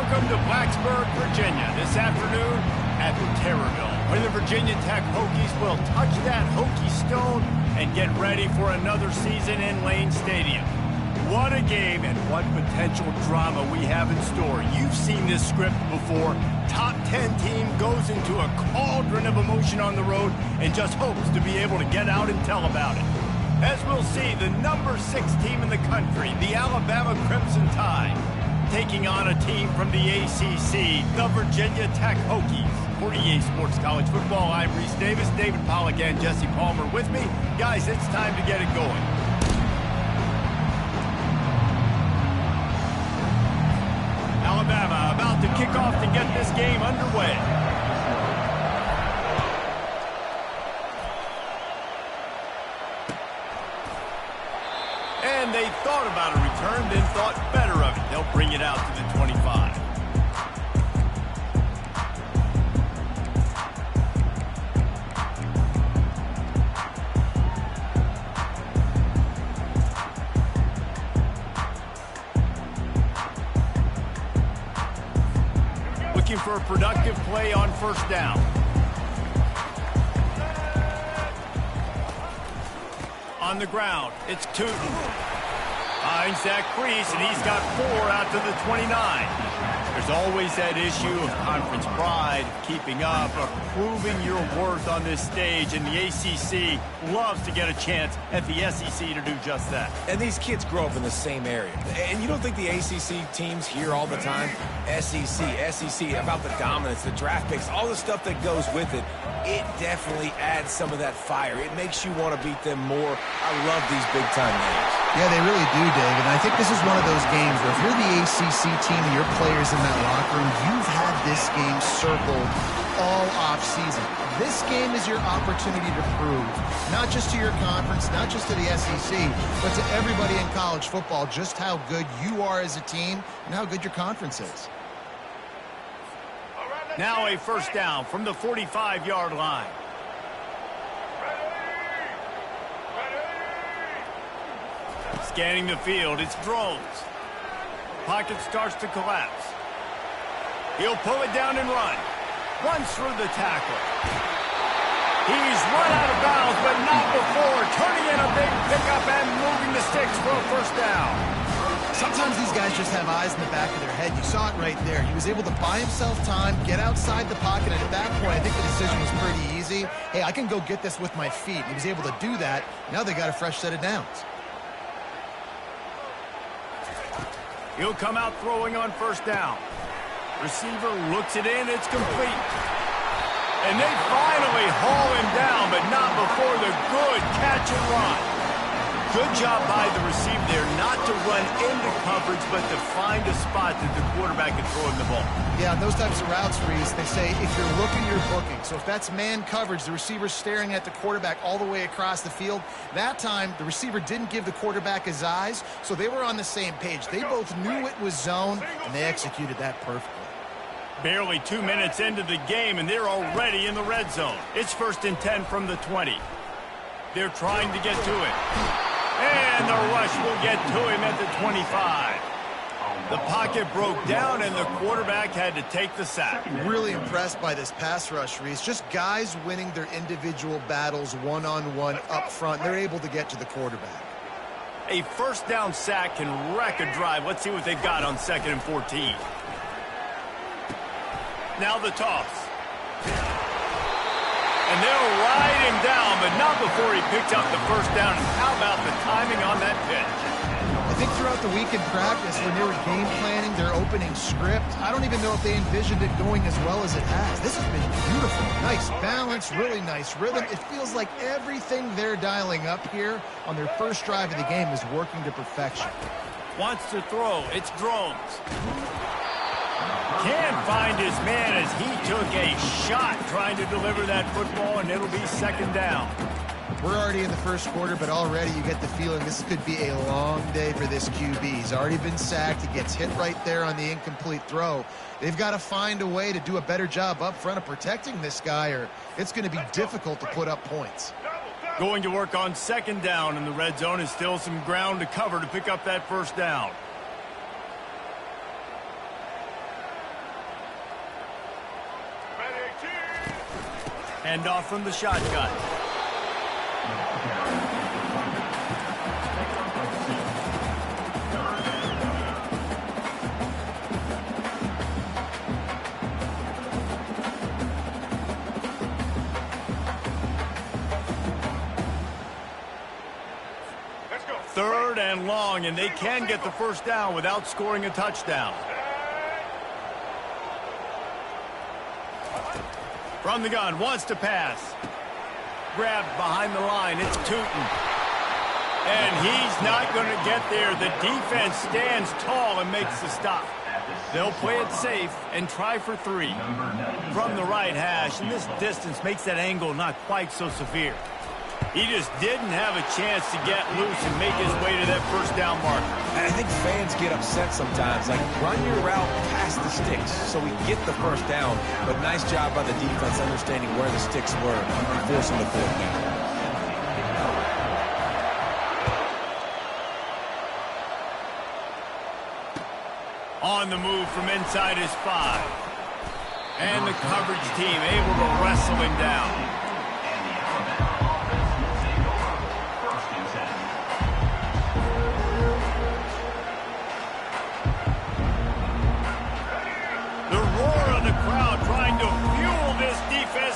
Welcome to Blacksburg, Virginia, this afternoon at the Terrorville, where the Virginia Tech Hokies will touch that Hokie stone and get ready for another season in Lane Stadium. What a game and what potential drama we have in store. You've seen this script before. Top 10 team goes into a cauldron of emotion on the road and just hopes to be able to get out and tell about it. As we'll see, the number 6 team in the country, the Alabama Crimson Tide, taking on a team from the ACC, the Virginia Tech Hokies. For EA Sports College Football, I'm Reese Davis, David Pollack, and Jesse Palmer with me. Guys, it's time to get it going. Alabama about to kick off to get this game underway. And they thought about a return, then thought better of it. They'll bring it out to the 25. Looking for a productive play on first down. On the ground, it's Tootin. Finds that crease, and he's got 4 out to the 29. There's always that issue of conference pride, keeping up, or proving your worth on this stage, and the ACC loves to get a chance at the SEC to do just that. And these kids grow up in the same area. And you don't think the ACC teams hear all the time, SEC, about the dominance, the draft picks, all the stuff that goes with it. It definitely adds some of that fire. It makes you want to beat them more. I love these big-time games. Yeah, they really do, David. And I think this is one of those games where if you're the ACC team and your players in that locker room, you've had this game circled all off-season. This game is your opportunity to prove, not just to your conference, not just to the SEC, but to everybody in college football, just how good you are as a team and how good your conference is. Now a first down from the 45-yard line. Scanning the field, it's Drones. Pocket starts to collapse. He'll pull it down and run. Runs through the tackle. He's run out of bounds, but not before turning in a big pickup and moving the sticks for a first down. Sometimes these guys just have eyes in the back of their head. You saw it right there. He was able to buy himself time, get outside the pocket, and at that point, I think the decision was pretty easy. Hey, I can go get this with my feet. He was able to do that. Now they got a fresh set of downs. He'll come out throwing on first down. Receiver looks it in. It's complete. And they finally haul him down, but not before the good catch and run. Good job by the receiver there not to run into coverage, but to find a spot that the quarterback can throw him the ball. Yeah, those types of routes, Reese, they say if you're looking, you're booking. So if that's man coverage, the receiver's staring at the quarterback all the way across the field. That time, the receiver didn't give the quarterback his eyes, so they were on the same page. They both knew it was zone, and they executed that perfectly. Barely 2 minutes into the game, and they're already in the red zone. It's 1st and 10 from the 20. They're trying to get to it. And the rush will get to him at the 25. The pocket broke down, and the quarterback had to take the sack. Really impressed by this pass rush, Reese. Just guys winning their individual battles one-on-one up front. They're able to get to the quarterback. A first down sack can wreck a drive. Let's see what they've got on 2nd and 14. Now the toss. And they'll ride him down, but not before he picked up the first down. And how about the timing on that pitch? I think throughout the week in practice, when they were game planning their opening script, I don't even know if they envisioned it going as well as it has. This has been beautiful. Nice balance, really nice rhythm. It feels like everything they're dialing up here on their first drive of the game is working to perfection. Wants to throw. It's Drones. Can't find his man as he took a shot trying to deliver that football, and it'll be 2nd down. We're already in the first quarter, but already you get the feeling this could be a long day for this QB. He's already been sacked. He gets hit right there on the incomplete throw. They've got to find a way to do a better job up front of protecting this guy, or it's going to be difficult to put up points. Going to work on 2nd down in the red zone, and still some ground to cover to pick up that first down. Hand off from the shotgun. Third and long, and they can get the first down without scoring a touchdown. From the gun, wants to pass. Grabbed behind the line, it's Tootin. And he's not going to get there. The defense stands tall and makes the stop. They'll play it safe and try for 3. From the right hash, and this distance makes that angle not quite so severe. He just didn't have a chance to get loose and make his way to that first down marker. And I think fans get upset sometimes. Like, run your route past the sticks so we get the first down. But nice job by the defense understanding where the sticks were and forcing the fourth down. On the move from inside his 5. And the coverage team able to wrestle him down.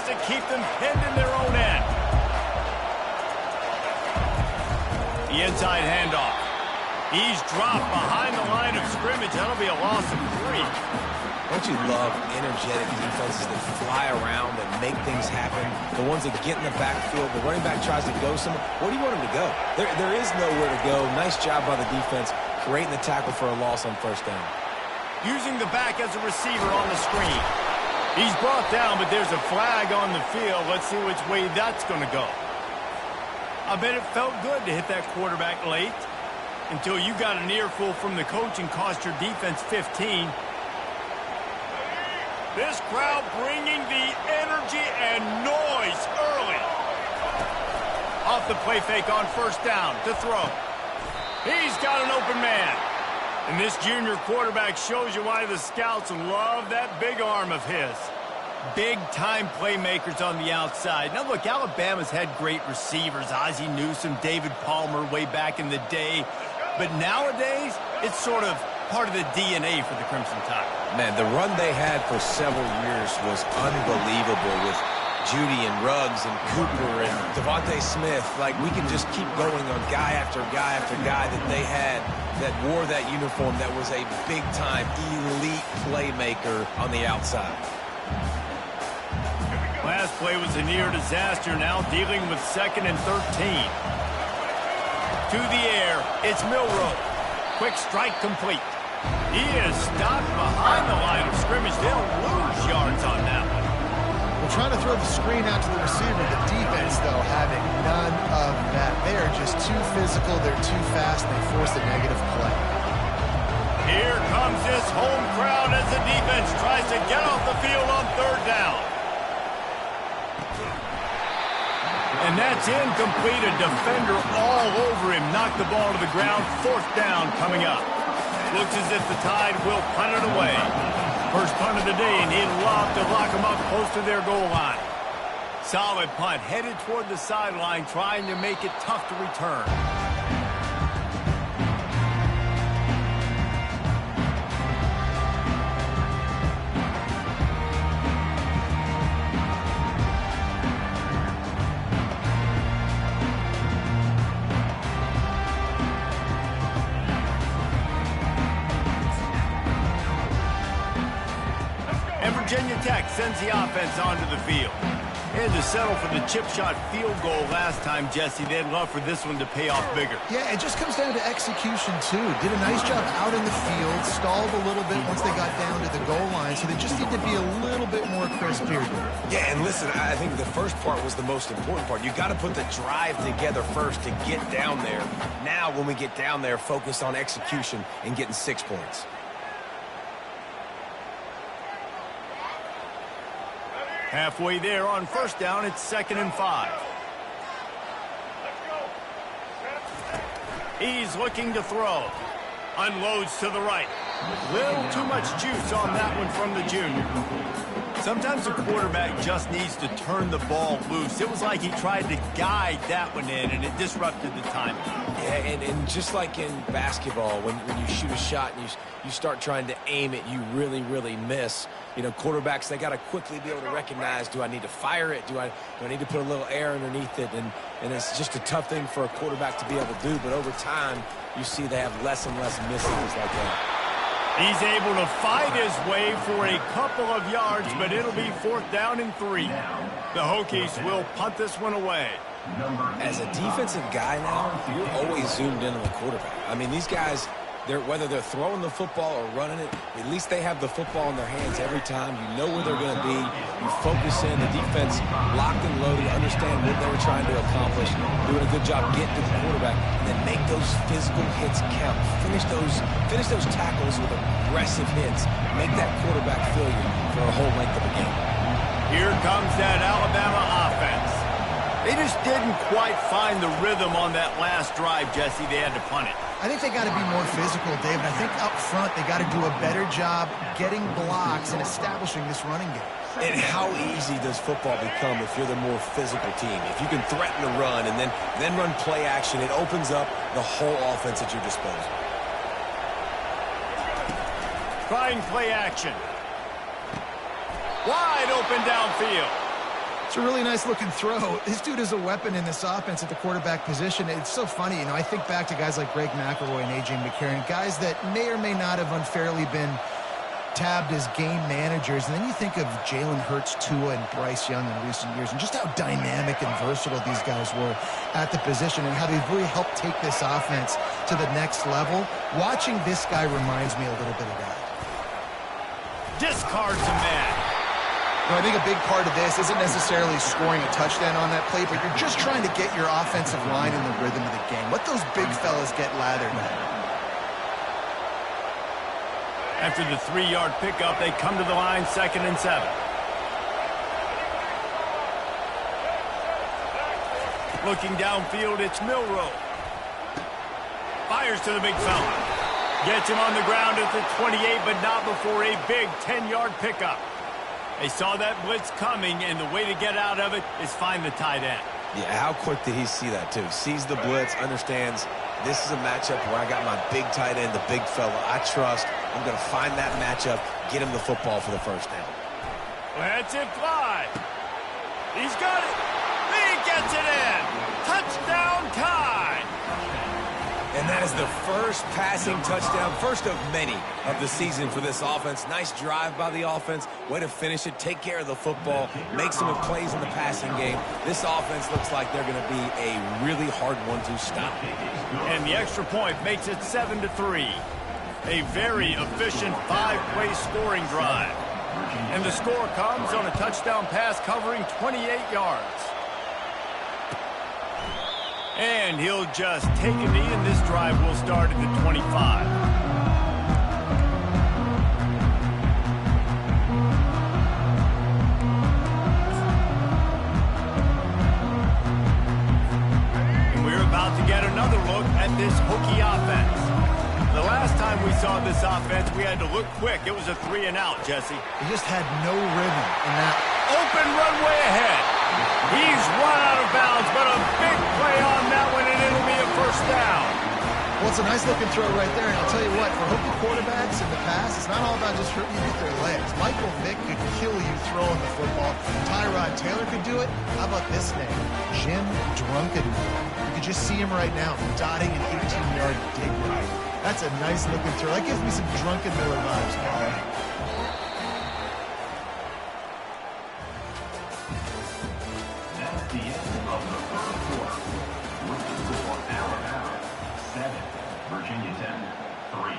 To keep them pinned in their own end. The inside handoff. He's dropped behind the line of scrimmage. That'll be a loss of 3. Don't you love energetic defenses that fly around and make things happen? The ones that get in the backfield, the running back tries to go somewhere. Where do you want him to go? There is nowhere to go. Nice job by the defense creating the tackle for a loss on first down. Using the back as a receiver on the screen. He's brought down, but there's a flag on the field. Let's see which way that's going to go. I bet it felt good to hit that quarterback late until you got an earful from the coach and cost your defense 15. This crowd bringing the energy and noise early. Off the play fake on first down to throw. He's got an open man. And this junior quarterback shows you why the scouts love that big arm of his. Big-time playmakers on the outside. Now, look, Alabama's had great receivers. Ozzie Newsome, David Palmer way back in the day. But nowadays, it's sort of part of the DNA for the Crimson Tide. Man, the run they had for several years was unbelievable with Judy and Ruggs and Cooper and Devontae Smith. Like, we can just keep going on guy after guy after guy that they had that wore that uniform that was a big-time elite playmaker on the outside. Last play was a near disaster, now dealing with 2nd and 13. To the air, it's Milroe. Quick strike complete. He is stopped behind the line of scrimmage. They'll lose yards on that one. We're trying to throw the screen out to the receiver. The defense, though, having none of that. They are just too physical. They're too fast. They force a negative play. Here comes this home crowd as the defense tries to get off the field on 3rd down. And that's incomplete. A defender all over him. Knocked the ball to the ground. 4th down coming up. Looks as if the Tide will punt it away. First punt of the day, and he'd love to lock them up close to their goal line. Solid punt, headed toward the sideline, trying to make it tough to return. Virginia Tech sends the offense onto the field. They had to settle for the chip shot field goal last time, Jesse. They'd love for this one to pay off bigger. Yeah, it just comes down to execution, too. Did a nice job out in the field, stalled a little bit once they got down to the goal line, so they just need to be a little bit more crisp here. Yeah, and listen, I think the first part was the most important part. You got to put the drive together first to get down there. Now, when we get down there, focus on execution and getting 6 points. Halfway there on first down, it's 2nd and 5. He's looking to throw. Unloads to the right. Little too much juice on that one from the junior. Sometimes the quarterback just needs to turn the ball loose. It was like he tried to guide that one in, and it disrupted the timing. Yeah, and just like in basketball, when you shoot a shot and you start trying to aim it, you really, really miss. You know, quarterbacks, they got to quickly be able to recognize, do I need to fire it? Do I need to put a little air underneath it? And it's just a tough thing for a quarterback to be able to do. But over time, you see they have less and less misses like that. He's able to fight his way for a couple of yards, but it'll be 4th down and 3. The Hokies will punt this one away. As a defensive guy now, you're always zoomed in on the quarterback. I mean, these guys, whether they're throwing the football or running it, at least they have the football in their hands every time. You know where they're going to be. You focus in. The defense locked and loaded, understand what they were trying to accomplish, doing a good job getting to the quarterback, and then make those physical hits count. Finish those tackles with aggressive hits. Make that quarterback feel you for a whole length of the game. Here comes that Alabama offense. They just didn't quite find the rhythm on that last drive, Jesse. They had to punt it. I think they got to be more physical, David. I think up front they got to do a better job getting blocks and establishing this running game. And how easy does football become if you're the more physical team? If you can threaten the run and then run play action, it opens up the whole offense at your disposal. Trying play action. Wide open downfield. It's a really nice looking throw. This dude is a weapon in this offense at the quarterback position. It's so funny, you know, I think back to guys like Greg McElroy and A.J. McCarron, guys that may or may not have unfairly been tabbed as game managers. And then you think of Jalen Hurts, Tua, and Bryce Young in recent years, and just how dynamic and versatile these guys were at the position and how they've really helped take this offense to the next level. Watching this guy reminds me a little bit of that. Discards a man. I think a big part of this isn't necessarily scoring a touchdown on that play, but you're just trying to get your offensive line in the rhythm of the game. Let those big fellas get lathered at. After the 3-yard pickup, they come to the line, 2nd and 7. Looking downfield, it's Milroe. Fires to the big fella. Gets him on the ground at the 28, but not before a big 10-yard pickup. They saw that blitz coming, and the way to get out of it is find the tight end. Yeah, how quick did he see that, too? Sees the blitz, understands this is a matchup where I got my big tight end, the big fella. I trust. I'm going to find that matchup, get him the football for the first down. Lets it fly. He's got it. He gets it in. Touchdown tie. And that is the first passing touchdown, first of many of the season for this offense. Nice drive by the offense. Way to finish it, take care of the football, make some plays in the passing game. This offense looks like they're going to be a really hard one to stop. And the extra point makes it 7-3. A very efficient 5-play scoring drive. And the score comes on a touchdown pass covering 28 yards. And he'll just take a knee, and this drive will start at the 25. And we're about to get another look at this Hokie offense. The last time we saw this offense, we had to look quick. It was a 3-and-out, Jesse. He just had no rhythm in that. Open runway ahead. He's run out of bounds, but a big play on that one, and it'll be a first down. Well, it's a nice-looking throw right there, and I'll tell you what, for Hokie quarterbacks in the past, it's not all about just hurting you with their legs. Michael Vick could kill you throwing the football. Tyrod Taylor could do it. How about this name? Jim Drunkenmiller. You could just see him right now, dotting an 18-yard dig route. That's a nice-looking throw. That gives me some Drunkenmiller vibes, Paul. That's the end of the first quarter. With the score, Alabama 7, Virginia Tech 3.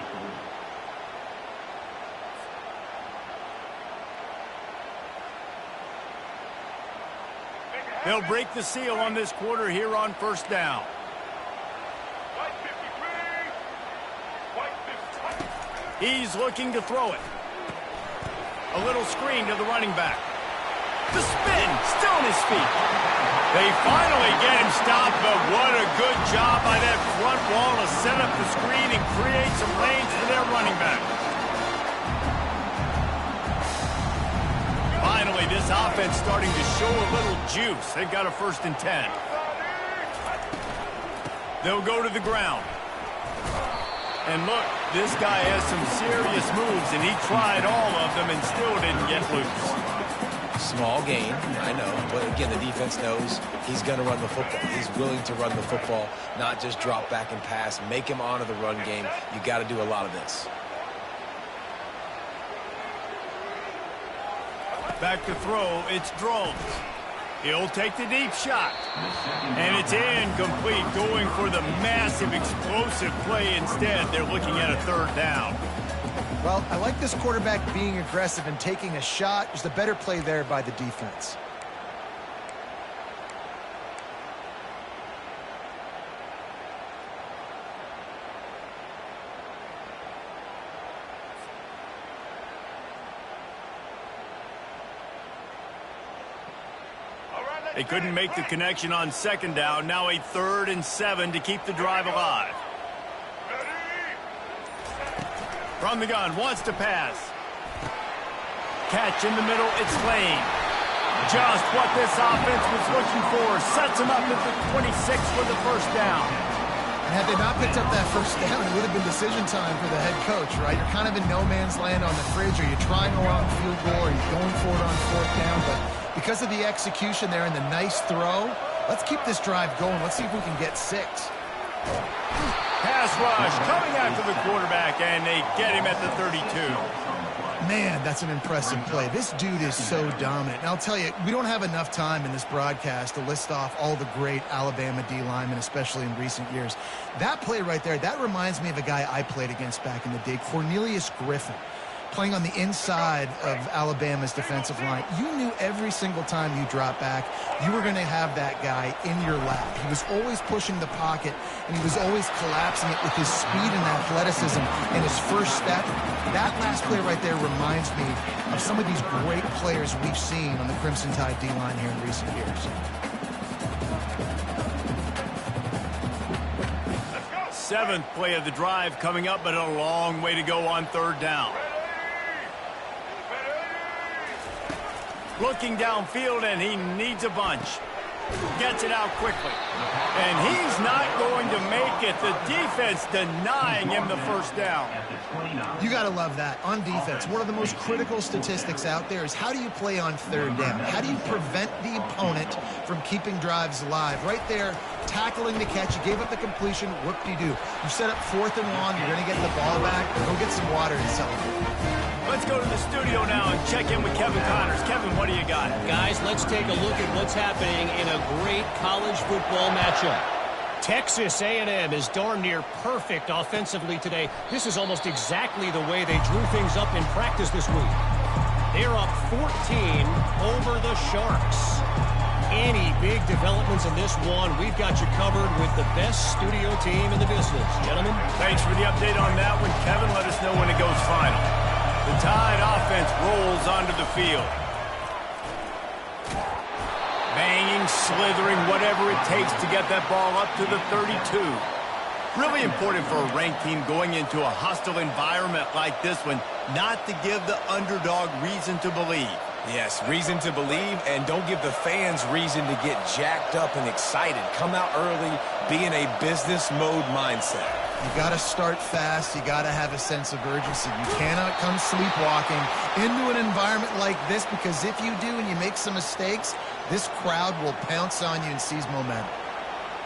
They'll break the seal on this quarter here on first down. He's looking to throw it. A little screen to the running back. The spin, still on his feet. They finally get him stopped, but what a good job by that front wall to set up the screen and create some lanes for their running back. offense starting to show a little juice. They've got a 1st and 10. They'll go to the ground. And look, this guy has some serious moves, and he tried all of them and still didn't get loose. Small gain, I know. But again, the defense knows he's going to run the football. He's willing to run the football, not just drop back and pass. Make him honor the run game. You got to do a lot of this. Back to throw, it's Drones. He'll take the deep shot. And it's incomplete, going for the massive, explosive play instead. They're looking at a 3rd down. Well, I like this quarterback being aggressive and taking a shot. Just a better play there by the defense. They couldn't make the connection on 2nd down. Now a 3rd and 7 to keep the drive alive. From the gun, wants to pass. Catch in the middle, it's Lane. Just what this offense was looking for. Sets him up at the 26 for the 1st down. And had they not picked up that 1st down, it would have been decision time for the head coach, right? You're kind of in no man's land on the fridge. Are you trying a long field goal? Are you going for it on 4th down? But because of the execution there and the nice throw, let's keep this drive going. Let's see if we can get 6. Pass rush coming after the quarterback, and they get him at the 32. Man, that's an impressive play. This dude is so dominant. And I'll tell you, we don't have enough time in this broadcast to list off all the great Alabama D linemen, especially in recent years. That play right there, that reminds me of a guy I played against back in the day, Cornelius Griffin, playing on the inside of Alabama's defensive line. You knew every single time you dropped back, you were going to have that guy in your lap. He was always pushing the pocket, and he was always collapsing it with his speed and athleticism and his first step. That last play right there reminds me of some of these great players we've seen on the Crimson Tide D-line here in recent years. Seventh play of the drive coming up, but a long way to go on 3rd down. Looking downfield, and he needs a bunch. Gets it out quickly. And he's not going to make it. The defense denying him the 1st down. You got to love that. On defense, one of the most critical statistics out there is how do you play on 3rd down? How do you prevent the opponent from keeping drives alive? Right there, tackling the catch. You gave up the completion. Whoop-de-doo. You set up 4th and 1. You're going to get the ball back. Go get some water and celebrate. Let's go to the studio now and check in with Kevin Connors. Kevin, what do you got? Guys, let's take a look at what's happening in a great college football matchup. Texas A&M is darn near perfect offensively today. This is almost exactly the way they drew things up in practice this week. They're up 14 over the Sharks. Any big developments in this one, we've got you covered with the best studio team in the business. Gentlemen? Thanks for the update on that one, Kevin. Let us know when it goes final. The Tide offense rolls onto the field. Banging, slithering, whatever it takes to get that ball up to the 32. Really important for a ranked team going into a hostile environment like this one, not to give the underdog reason to believe. Yes, reason to believe, and don't give the fans reason to get jacked up and excited. Come out early, be in a business mode mindset. You got to start fast. You got to have a sense of urgency. You cannot come sleepwalking into an environment like this, because if you do and you make some mistakes, this crowd will pounce on you and seize momentum.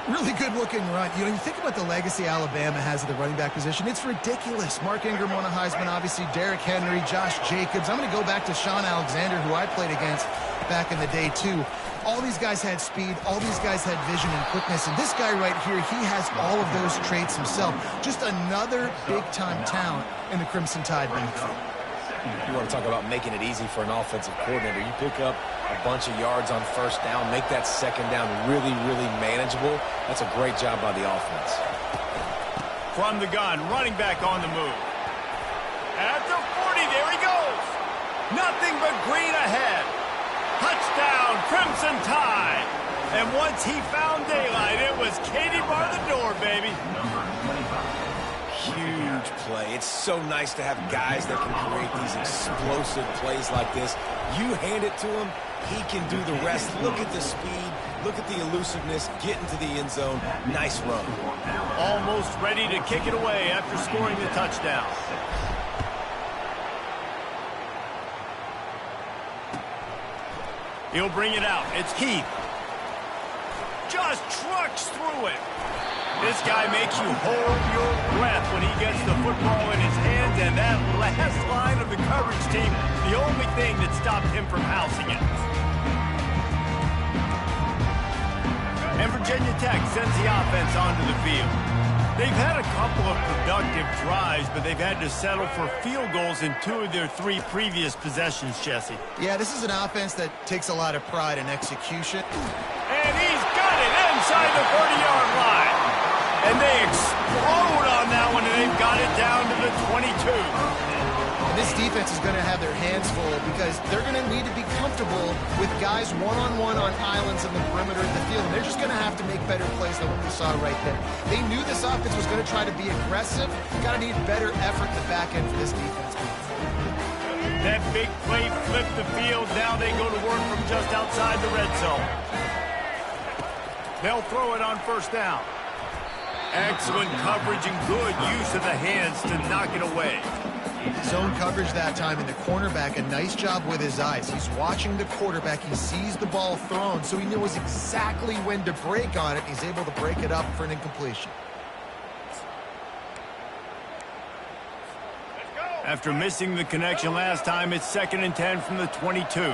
Really good-looking run. You know, you think about the legacy Alabama has at the running back position. It's ridiculous. Mark Ingram won a Heisman, obviously. Derrick Henry, Josh Jacobs. I'm going to go back to Sean Alexander, who I played against back in the day, too. All these guys had speed. All these guys had vision and quickness. And this guy right here, he has all of those traits himself. Just another big-time talent in the Crimson Tide backfield. You want to talk about making it easy for an offensive coordinator. You pick up a bunch of yards on 1st down, make that 2nd down really, really manageable. That's a great job by the offense. From the gun, running back on the move. At the 40, there he goes. Nothing but green ahead. Touchdown, Crimson Tide. And once he found daylight, it was Katie bar the door, baby. Huge play. It's so nice to have guys that can create these explosive plays like this. You hand it to them, he can do the rest. Look at the speed. Look at the elusiveness. Get into the end zone. Nice run. Almost ready to kick it away after scoring the touchdown. He'll bring it out. It's Heath. Just trucks through it. This guy makes you hold your breath when he gets the football in his hands, and that last line of the coverage team, the only thing that stopped him from housing it. And Virginia Tech sends the offense onto the field. They've had a couple of productive drives, but they've had to settle for field goals in 2 of their 3 previous possessions, Jesse. Yeah, this is an offense that takes a lot of pride in execution. And he's got it inside the 30-yard line. And they explode on that one, and they've got it down to the 22. And this defense is going to have their hands full because they're going to need to be comfortable with guys one-on-one on islands in the perimeter of the field. And they're just going to have to make better plays than what we saw right there. They knew this offense was going to try to be aggressive. Got to need better effort in the back end for this defense. That big play flipped the field. Now they go to work from just outside the red zone. They'll throw it on first down. Excellent coverage and good use of the hands to knock it away. Zone coverage that time, and the cornerback, a nice job with his eyes. He's watching the quarterback. He sees the ball thrown, so he knows exactly when to break on it. He's able to break it up for an incompletion. After missing the connection last time, it's 2nd and 10 from the 22.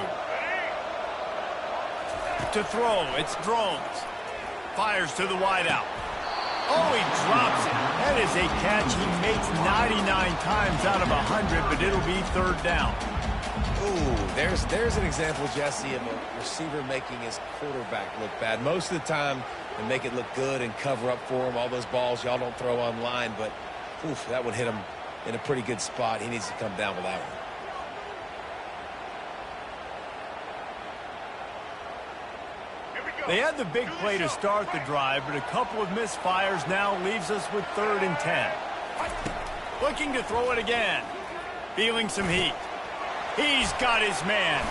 To throw, it's Drones. Fires to the wideout. Oh, he drops it. That is a catch he makes 99 times out of 100, but it'll be 3rd down. Ooh, there's an example, Jesse, of a receiver making his quarterback look bad. Most of the time, they make it look good and cover up for him. All those balls y'all don't throw online, but oof, that would hit him in a pretty good spot. He needs to come down with that one. They had the big play to start the drive, but a couple of misfires now leaves us with 3rd and 10. Looking to throw it again. Feeling some heat. He's got his man.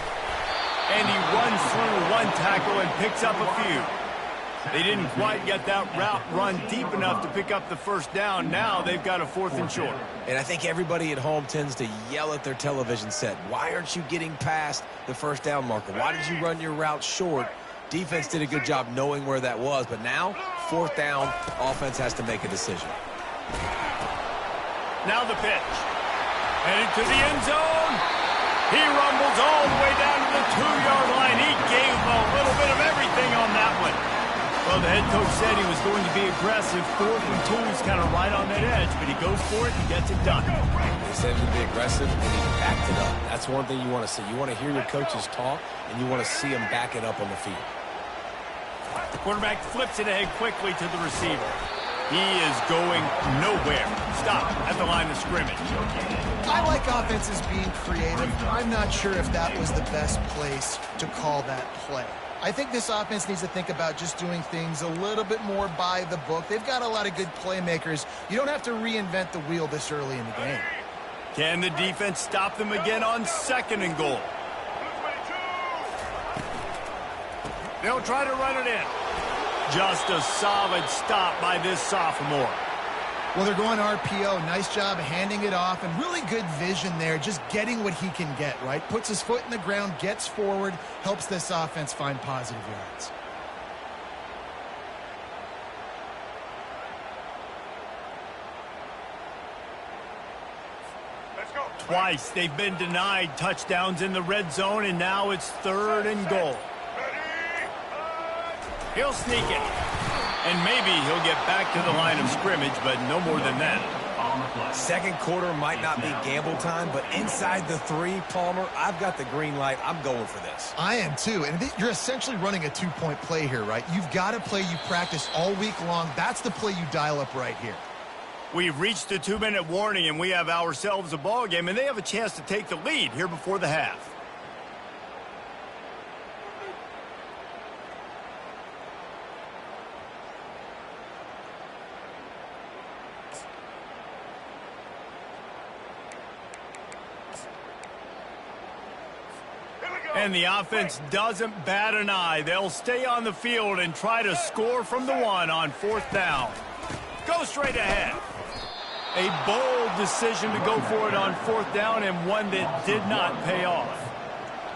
And he runs through one tackle and picks up a few. They didn't quite get that route run deep enough to pick up the first down. Now they've got a 4th and short. And I think everybody at home tends to yell at their television set. Why aren't you getting past the first down marker? Why did you run your route short? Defense did a good job knowing where that was, but now, 4th down, offense has to make a decision. Now the pitch. Headed to the end zone. He rumbles all the way down to the 2-yard line. He gave a little bit of everything on that one. Well, the head coach said he was going to be aggressive. 4th and 2 is kind of right on that edge, but he goes for it and gets it done. He said he would be aggressive, and he backed it up. That's one thing you want to see. You want to hear your coaches talk, and you want to see them back it up on the field. The quarterback flips it ahead quickly to the receiver. He is going nowhere. Stop at the line of scrimmage. I like offenses being creative. I'm not sure if that was the best place to call that play. I think this offense needs to think about just doing things a little bit more by the book. They've got a lot of good playmakers. You don't have to reinvent the wheel this early in the game. Can the defense stop them again on 2nd and goal? They'll try to run it in. Just a solid stop by this sophomore. Well, they're going RPO. Nice job handing it off, and really good vision there, just getting what he can get, right? Puts his foot in the ground, gets forward, helps this offense find positive yards. Twice they've been denied touchdowns in the red zone, and now it's 3rd and goal. He'll sneak it. And maybe he'll get back to the line of scrimmage, but no more than that. 2nd quarter might not be gamble time, but inside the 3, Palmer, I've got the green light. I'm going for this. I am too, and you're essentially running a 2-point play here, right? You've got a play you practice all week long. That's the play you dial up right here. We've reached the 2-minute warning, and we have ourselves a ball game, and they have a chance to take the lead here before the half. And the offense doesn't bat an eye. They'll stay on the field and try to score from the one on 4th down. Go straight ahead. A bold decision to go for it on 4th down, and one that did not pay off.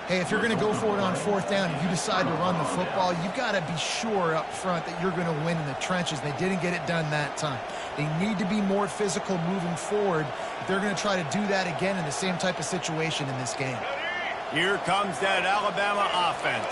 Hey, if you're going to go for it on 4th down and you decide to run the football, you've got to be sure up front that you're going to win in the trenches. They didn't get it done that time. They need to be more physical moving forward if they're going to try to do that again in the same type of situation in this game. Here comes that Alabama offense.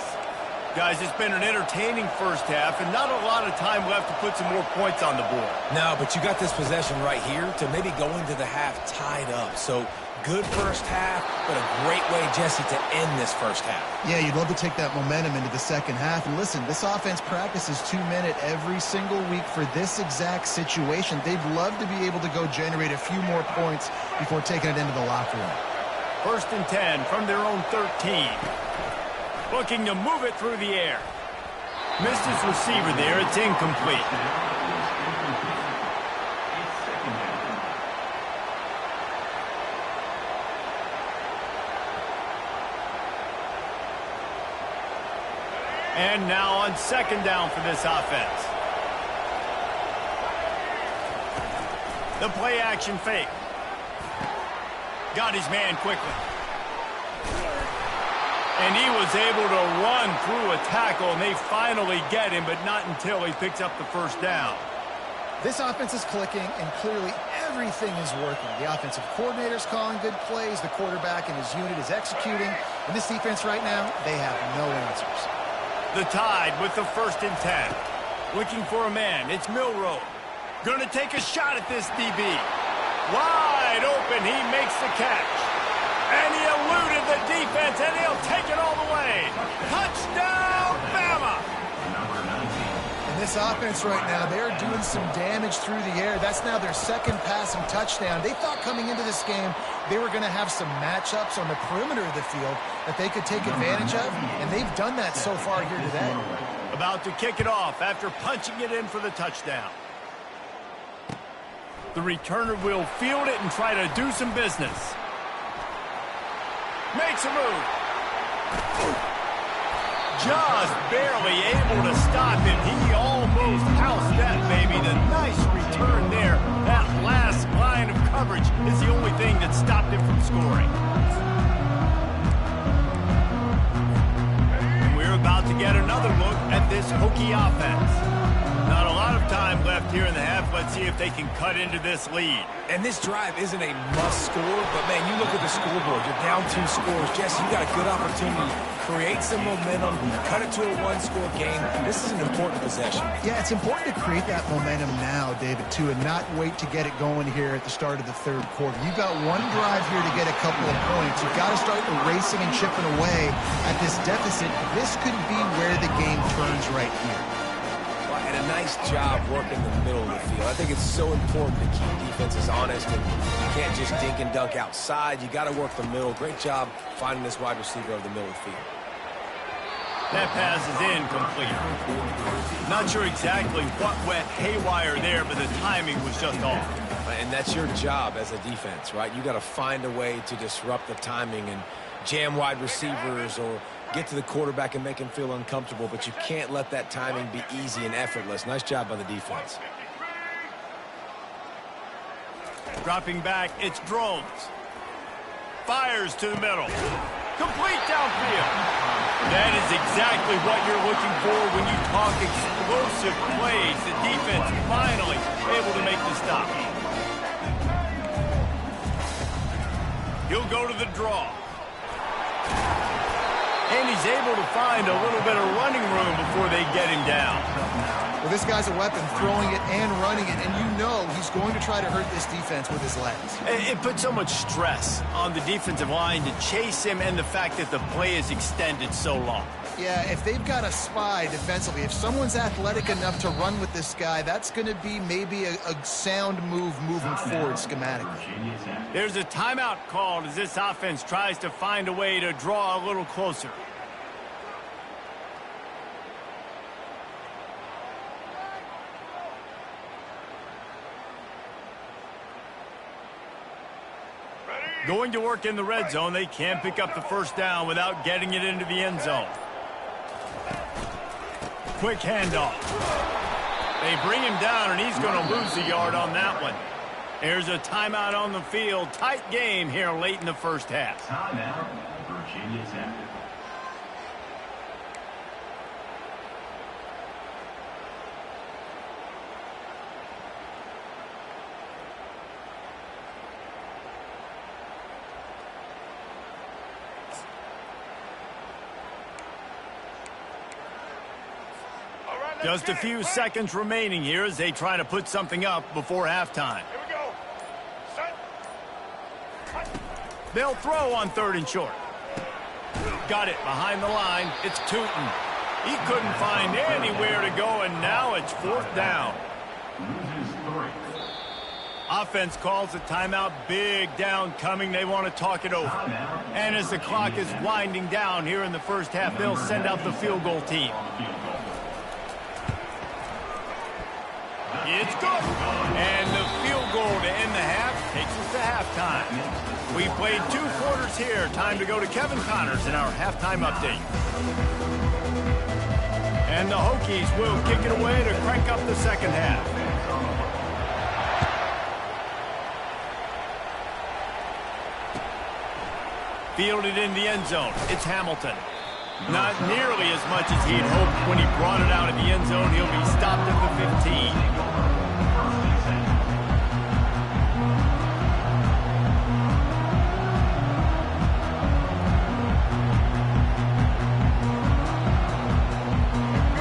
Guys, it's been an entertaining first half and not a lot of time left to put some more points on the board. No, but you got this possession right here to maybe go into the half tied up. So good first half, but a great way, Jesse, to end this first half. Yeah, you'd love to take that momentum into the second half. And listen, this offense practices 2-minute every single week for this exact situation. They'd love to be able to go generate a few more points before taking it into the locker room. 1st and 10 from their own 13. Looking to move it through the air. Missed his receiver there. It's incomplete. And now on 2nd down for this offense. The play action fake. Got his man quickly. And he was able to run through a tackle, and they finally get him, but not until he picks up the 1st down. This offense is clicking, and clearly everything is working. The offensive coordinator's calling good plays. The quarterback and his unit is executing. And this defense right now, they have no answers. The Tide with the 1st and 10. Looking for a man. It's Milroe. Going to take a shot at this DB. Wide open. He makes the catch. And he eluded the defense, and he'll take it all the way. Touchdown, Bama! And this offense right now, they're doing some damage through the air. That's now their 2nd passing touchdown. They thought coming into this game they were going to have some matchups on the perimeter of the field that they could take advantage of, and they've done that so far here today. About to kick it off after punching it in for the touchdown. The returner will field it and try to do some business. Makes a move. Just barely able to stop him. He almost housed that baby. The nice return there. That last line of coverage is the only thing that stopped him from scoring. And we're about to get another look at this Hokie offense. Not a lot of time left here in the half. Let's see if they can cut into this lead. And this drive isn't a must score, but, man, you look at the scoreboard. You're down 2 scores. Jesse, you got a good opportunity. Create some momentum. Cut it to a 1-score game. This is an important possession. Yeah, it's important to create that momentum now, David, too, and not wait to get it going here at the start of the 3rd quarter. You've got one drive here to get a couple of points. You've got to start erasing and chipping away at this deficit. This could be where the game turns right here. And a nice job working the middle of the field. I think it's so important to keep defenses honest, and you can't just dink and dunk outside. You got to work the middle. Great job finding this wide receiver over the middle of the field. That pass is incomplete. Not sure exactly what went haywire there, but the timing was just off. And that's your job as a defense, right? You got to find a way to disrupt the timing and jam wide receivers or get to the quarterback and make him feel uncomfortable, but you can't let that timing be easy and effortless. Nice job by the defense. Dropping back, it's Drones. Fires to the middle. Complete downfield. That is exactly what you're looking for when you talk explosive plays. The defense finally able to make the stop. He'll go to the draw. And he's able to find a little bit of running room before they get him down. Well, this guy's a weapon, throwing it and running it, and you know he's going to try to hurt this defense with his legs. It puts so much stress on the defensive line to chase him, and the fact that the play is extended so long. Yeah, if they've got a spy defensively, if someone's athletic enough to run with this guy, that's going to be maybe a sound move moving forward schematically. There's a timeout called as this offense tries to find a way to draw a little closer. Ready? Going to work in the red zone. They can't pick up the first down without getting it into the end zone. Quick handoff. They bring him down, and he's going to lose a yard on that one. There's a timeout on the field. Tight game here late in the first half. Timeout, Virginia Tech. Just a few seconds remaining here as they try to put something up before halftime. Here we go. Set. They'll throw on 3rd and short. Got it behind the line. It's Tootin. He couldn't find anywhere to go, and now it's 4th down. Loses 3. Offense calls a timeout. Big down coming. They want to talk it over. And as the clock is winding down here in the first half, they'll send out the field goal team. It's good. And the field goal to end the half takes us to halftime. We played 2 quarters here. Time to go to Kevin Connors in our halftime update. And the Hokies will kick it away to crank up the second half. Fielded in the end zone. It's Hamilton. Not nearly as much as he'd hoped when he brought it out of the end zone. He'll be stopped at the 15.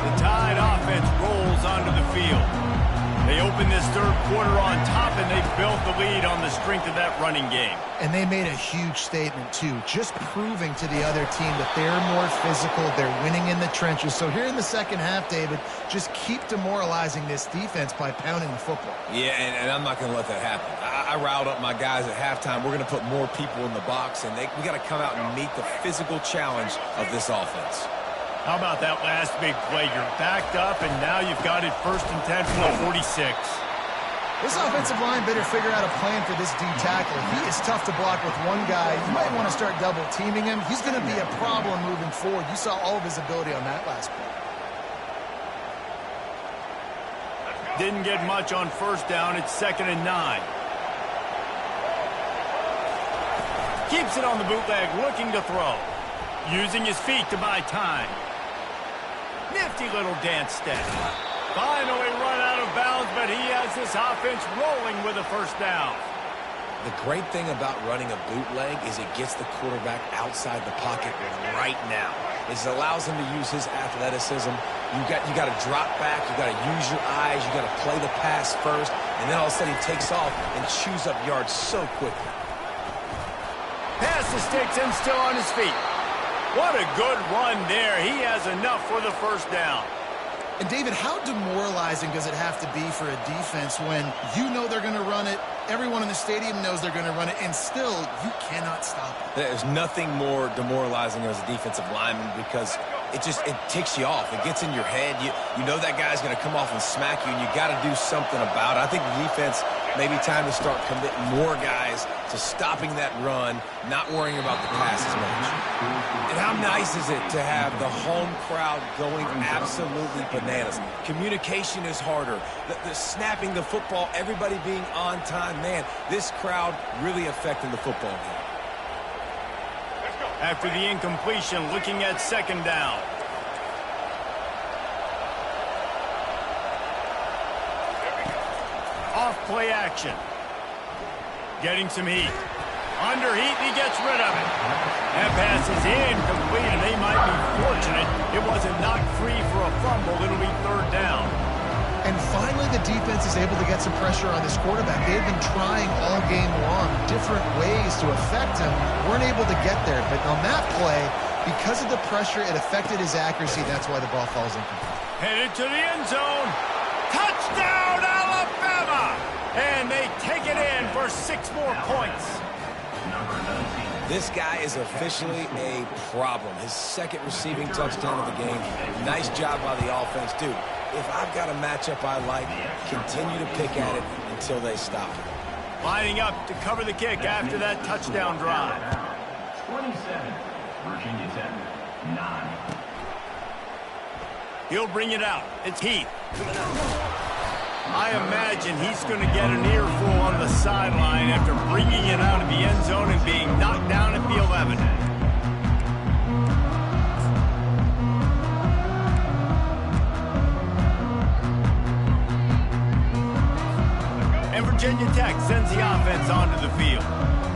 The Tide offense rolls onto the field. They open this 3rd quarter on top, and they built the lead on the strength of that running game. And they made a huge statement, too, just proving to the other team that they're more physical, they're winning in the trenches. So here in the second half, David, just keep demoralizing this defense by pounding the football. Yeah, and I'm not going to let that happen. I riled up my guys at halftime. We're going to put more people in the box, and we got to come out and meet the physical challenge of this offense. How about that last big play? You're backed up, and now you've got it 1st and 10 from the 46. This offensive line better figure out a plan for this D tackle. He is tough to block with one guy. You might want to start double teaming him. He's going to be a problem moving forward. You saw all of his ability on that last play. Didn't get much on 1st down. It's 2nd and 9. Keeps it on the bootleg, looking to throw. Using his feet to buy time. Nifty little dance step. Finally run out of bounds, but he has this offense rolling with a 1st down. The great thing about running a bootleg is it gets the quarterback outside the pocket right now. It allows him to use his athleticism. You got to drop back. You got to use your eyes. You got to play the pass first, and then all of a sudden he takes off and chews up yards so quickly. Pass the sticks and still on his feet. What a good run there. He has enough for the 1st down. And, David, how demoralizing does it have to be for a defense when you know they're going to run it, everyone in the stadium knows they're going to run it, and still you cannot stop it? There's nothing more demoralizing as a defensive lineman because it ticks you off. It gets in your head. You know that guy's going to come off and smack you, and you got to do something about it. I think the defense maybe time to start committing more guys to stopping that run, not worrying about the pass as much. And how nice is it to have the home crowd going absolutely bananas? Communication is harder. The snapping the football, everybody being on time. Man, this crowd really affecting the football game. After the incompletion, looking at 2nd down. Off play action. Getting some heat. Under heat, he gets rid of it. That pass is incomplete, and they might be fortunate it wasn't knocked free for a fumble. It'll be 3rd down. And finally, the defense is able to get some pressure on this quarterback. They've been trying all game long different ways to affect him. Weren't able to get there, but on that play, because of the pressure, it affected his accuracy. That's why the ball falls incomplete. Headed to the end zone. Touchdown, Alabama! And they take it in for 6 more points. This guy is officially a problem. His 2nd receiving touchdown of the game. Nice job by the offense. Dude, if I've got a matchup I like, continue to pick at it until they stop it. Lining up to cover the kick after that touchdown drive. 27, Virginia Tech, 9. He'll bring it out. It's Heath. I imagine he's going to get an earful on the sideline after bringing it out of the end zone and being knocked down at the 11. And Virginia Tech sends the offense onto the field.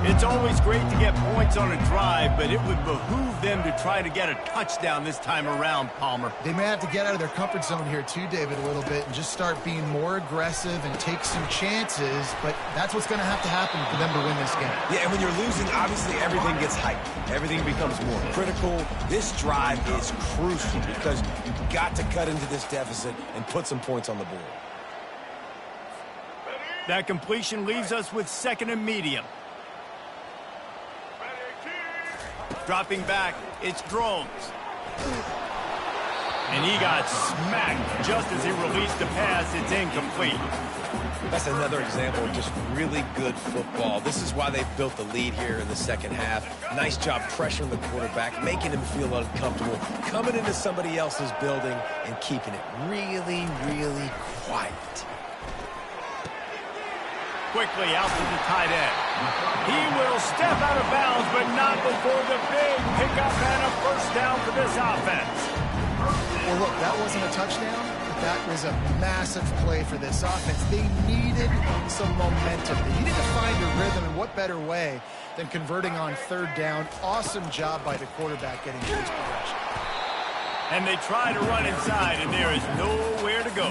It's always great to get points on a drive, but it would behoove them to try to get a touchdown this time around, Palmer. They may have to get out of their comfort zone here too, David, a little bit and just start being more aggressive and take some chances, but that's what's going to happen for them to win this game. Yeah, and when you're losing, obviously everything gets hyped. Everything becomes more critical. This drive is crucial because you've got to cut into this deficit and put some points on the board. That completion leaves us with 2nd and medium. Dropping back, it's Drones. And he got smacked just as he released the pass. It's incomplete. That's another example of just really good football. This is why they built the lead here in the second half. Nice job pressuring the quarterback, making him feel uncomfortable, coming into somebody else's building and keeping it really, really quiet. Quickly out to the tight end. He will step out of bounds, but not before the big pickup and a first down for this offense. Well, look, that wasn't a touchdown. That was a massive play for this offense. They needed some momentum. They needed to find a rhythm, and what better way than converting on 3rd down. Awesome job by the quarterback getting to his progression. And they try to run inside, and there is nowhere to go.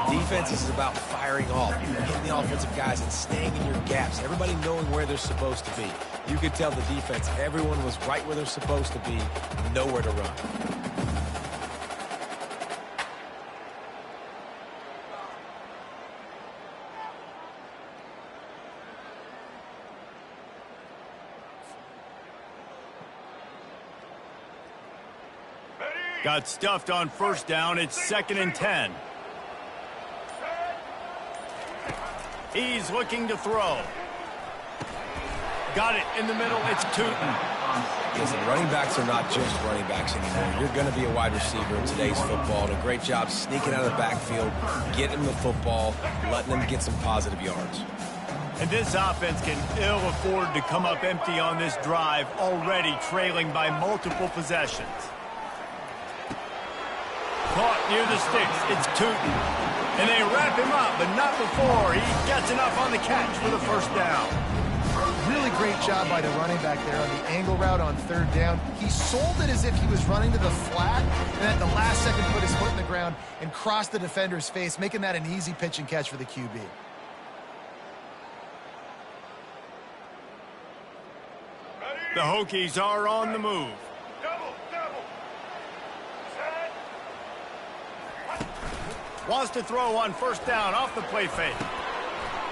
Defense is about firing off, hitting the offensive guys and staying in your gaps, everybody knowing where they're supposed to be. You could tell the defense, everyone was right where they're supposed to be, nowhere to run. Got stuffed on 1st down. It's 2nd and 10. He's looking to throw. Got it in the middle. It's Tootin. Listen, running backs are not just running backs anymore. You're going to be a wide receiver in today's football. And a great job sneaking out of the backfield, getting the football, letting them get some positive yards. And this offense can ill afford to come up empty on this drive, already trailing by multiple possessions. Caught near the sticks. It's Tootin. And they wrap him up, but not before he gets enough on the catch for the 1st down. Really great job by the running back there on the angle route on 3rd down. He sold it as if he was running to the flat, and at the last second put his foot in the ground and crossed the defender's face, making that an easy pitch and catch for the QB. The Hokies are on the move. Wants to throw on 1st down off the play fake.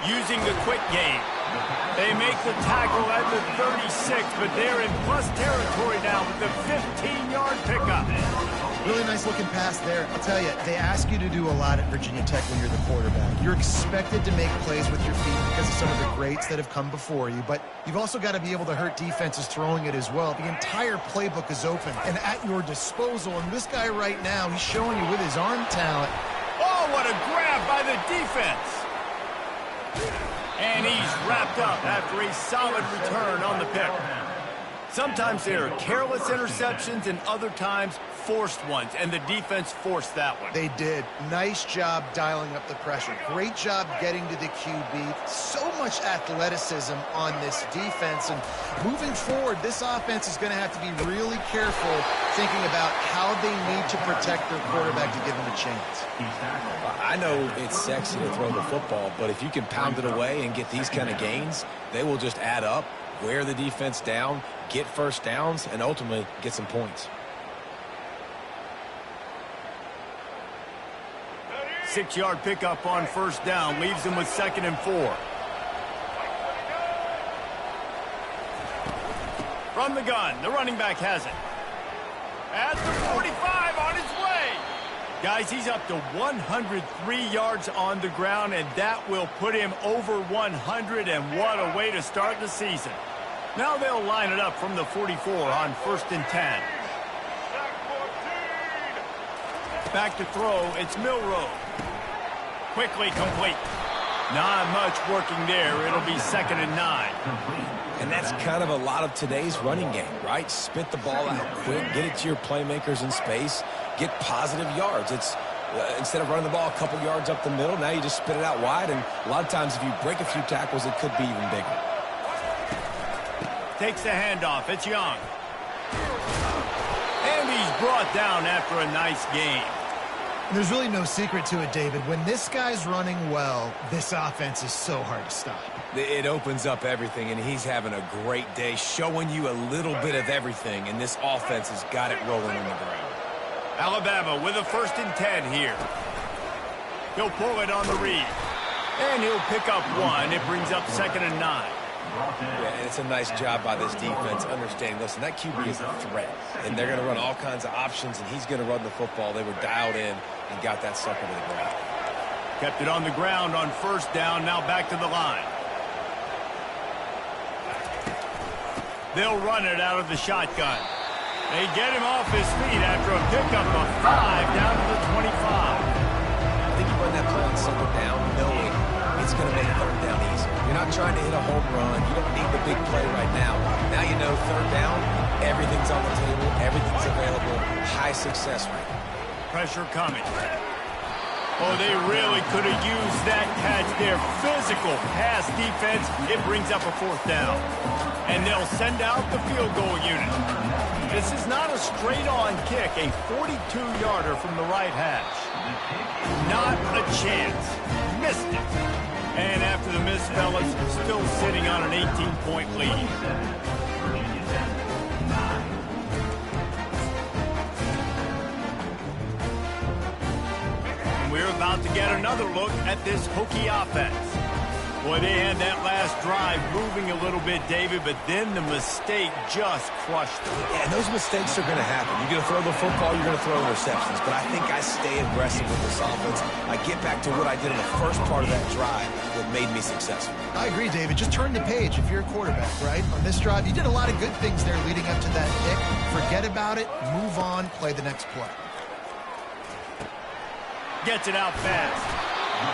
Using the quick game. They make the tackle at the 36, but they're in plus territory now with the 15-yard pickup. Really nice looking pass there. I'll tell you, they ask you to do a lot at Virginia Tech when you're the quarterback. You're expected to make plays with your feet because of some of the greats that have come before you, but you've also got to be able to hurt defenses throwing it as well. The entire playbook is open and at your disposal, and this guy right now, he's showing you with his arm talent. Oh, what a grab by the defense. And he's wrapped up after a solid return on the pick. Sometimes there are careless interceptions and other times forced ones, and the defense forced that one. They did. Nice job dialing up the pressure. Great job getting to the QB. So much athleticism on this defense, and moving forward, this offense is going to have to be really careful thinking about how they need to protect their quarterback to give him a chance. I know it's sexy to throw the football, but if you can pound it away and get these kind of gains, they will just add up, wear the defense down, get 1st downs, and ultimately get some points. 6-yard pickup on 1st down leaves them with 2nd and 4. From the gun, the running back has it. At the 45 on his way. Guys, he's up to 103 yards on the ground, and that will put him over 100, and what a way to start the season. Now they'll line it up from the 44 on 1st and 10. Back to throw, it's Milroe. Quickly complete. Not much working there. It'll be 2nd and 9. And that's kind of a lot of today's running game, right? Spit the ball out quick, get it to your playmakers in space, get positive yards. It's instead of running the ball a couple yards up the middle, now you just spit it out wide, and a lot of times if you break a few tackles, it could be even bigger. Takes the handoff. It's Young. And he's brought down after a nice game. There's really no secret to it, David. When this guy's running well, this offense is so hard to stop. It opens up everything, and he's having a great day, showing you a little bit of everything, and this offense has got it rolling on the ground. Alabama with a 1st and 10 here. He'll pull it on the read. And he'll pick up 1. It brings up 2nd and 9. Yeah, and it's a nice job by this defense understanding, listen, that QB is a threat, and they're going to run all kinds of options, and he's going to run the football. They were dialed in and got that sucker to the ground. Kept it on the ground on 1st down, now back to the line. They'll run it out of the shotgun. They get him off his feet after a pickup of 5 down to the 25. I think you run that play on 2nd down knowing it's going to make 3rd down easy. You're not trying to hit a home run. You don't need the big play right now. Now you know 3rd down, everything's on the table, everything's available, high success rate. Pressure coming. Oh, they really could have used that catch there. Physical pass defense. It brings up a 4th down. And they'll send out the field goal unit. This is not a straight-on kick, a 42-yarder from the right hash. Not a chance. Missed it. And after the miss, fellas, still sitting on an 18-point lead. And we're about to get another look at this Hokie offense. Boy, they had that last drive moving a little bit, David, but then the mistake just crushed them. Yeah, and those mistakes are going to happen. You're going to throw the football, you're going to throw interceptions. But I think I stay aggressive with this offense. I get back to what I did in the first part of that drive that made me successful. I agree, David. Just turn the page if you're a quarterback, right? On this drive, you did a lot of good things there leading up to that pick. Forget about it, move on, play the next play. Gets it out fast.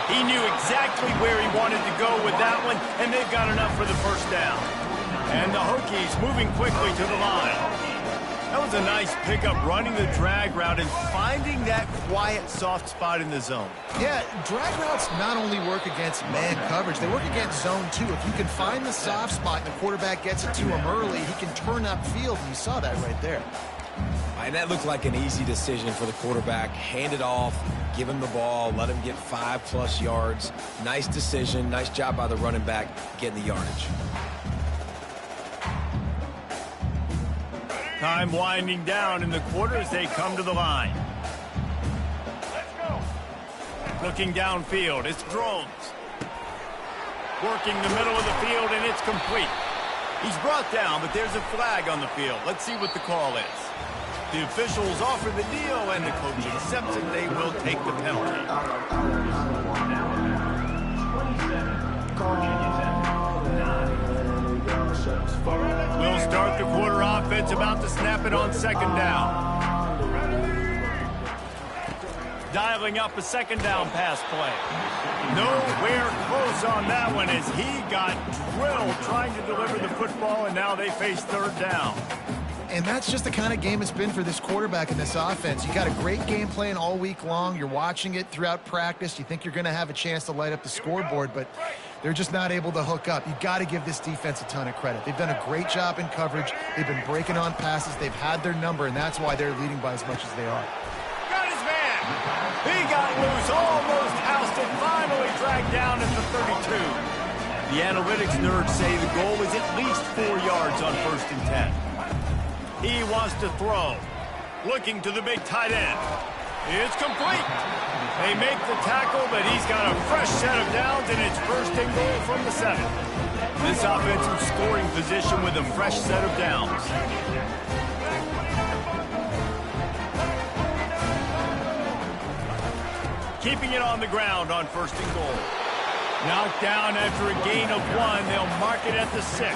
He knew exactly where he wanted to go with that one, and they've got enough for the 1st down. And the Hokies moving quickly to the line. That was a nice pickup, running the drag route and finding that quiet, soft spot in the zone. Yeah, drag routes not only work against man coverage, they work against zone too. If you can find the soft spot and the quarterback gets it to him early, he can turn upfield, and you saw that right there. And that looked like an easy decision for the quarterback. Hand it off, give him the ball, let him get 5+ yards. Nice decision, nice job by the running back getting the yardage. Time winding down in the quarter as they come to the line. Let's go. Looking downfield, it's Drones. Working the middle of the field, and it's complete. He's brought down, but there's a flag on the field. Let's see what the call is. The officials offer the deal, and the coach accepts it. They will take the penalty. We'll start the quarter offense, about to snap it on 2nd down. Dialing up a 2nd down pass play. Nowhere close on that one as he got drilled trying to deliver the football, and now they face 3rd down. And that's just the kind of game it's been for this quarterback in this offense. You got a great game plan all week long. You're watching it throughout practice. You think you're going to have a chance to light up the scoreboard, but they're just not able to hook up. You got to give this defense a ton of credit. They've done a great job in coverage. They've been breaking on passes. They've had their number, and that's why they're leading by as much as they are. Got his man. He got loose, almost housed it, finally dragged down at the 32. The analytics nerds say the goal is at least 4 yards on 1st and 10. He wants to throw. Looking to the big tight end. It's complete. They make the tackle, but he's got a fresh set of downs, and it's 1st and goal from the 7. This offensive scoring position with a fresh set of downs. keeping it on the ground on 1st and goal. Knocked down after a gain of 1. They'll mark it at the 6.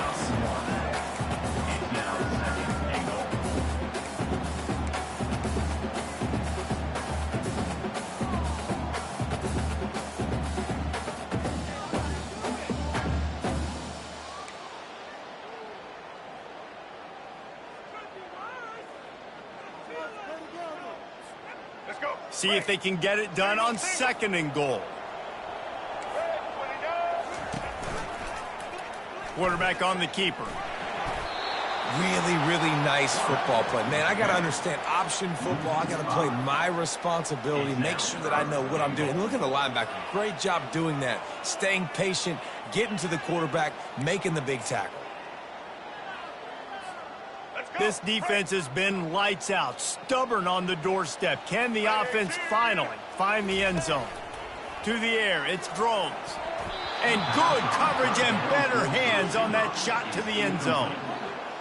Let's go. See if they can get it done on 2nd and goal. Quarterback on the keeper. Really, really nice football play. Man, I got to understand option football. I got to play my responsibility, make sure that I know what I'm doing. And look at the linebacker. Great job doing that. Staying patient, getting to the quarterback, making the big tackle. This defense has been lights out, stubborn on the doorstep. Can the offense finally find the end zone? To the air, it's Drones. And good coverage and better hands on that shot to the end zone.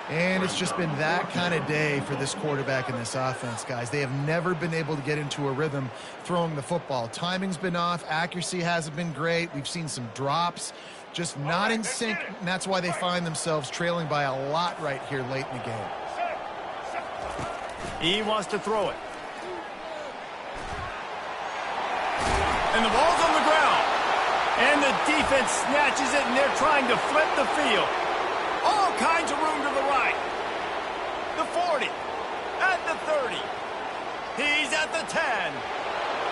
And it's just been that kind of day for this quarterback and this offense, guys. They have never been able to get into a rhythm throwing the football. Timing's been off. Accuracy hasn't been great. We've seen some drops, just not in sync. And that's why they find themselves trailing by a lot right here late in the game. He wants to throw it. And the ball's on the ground. And the defense snatches it, and they're trying to flip the field. All kinds of room to the right. The 40. At the 30. He's at the 10.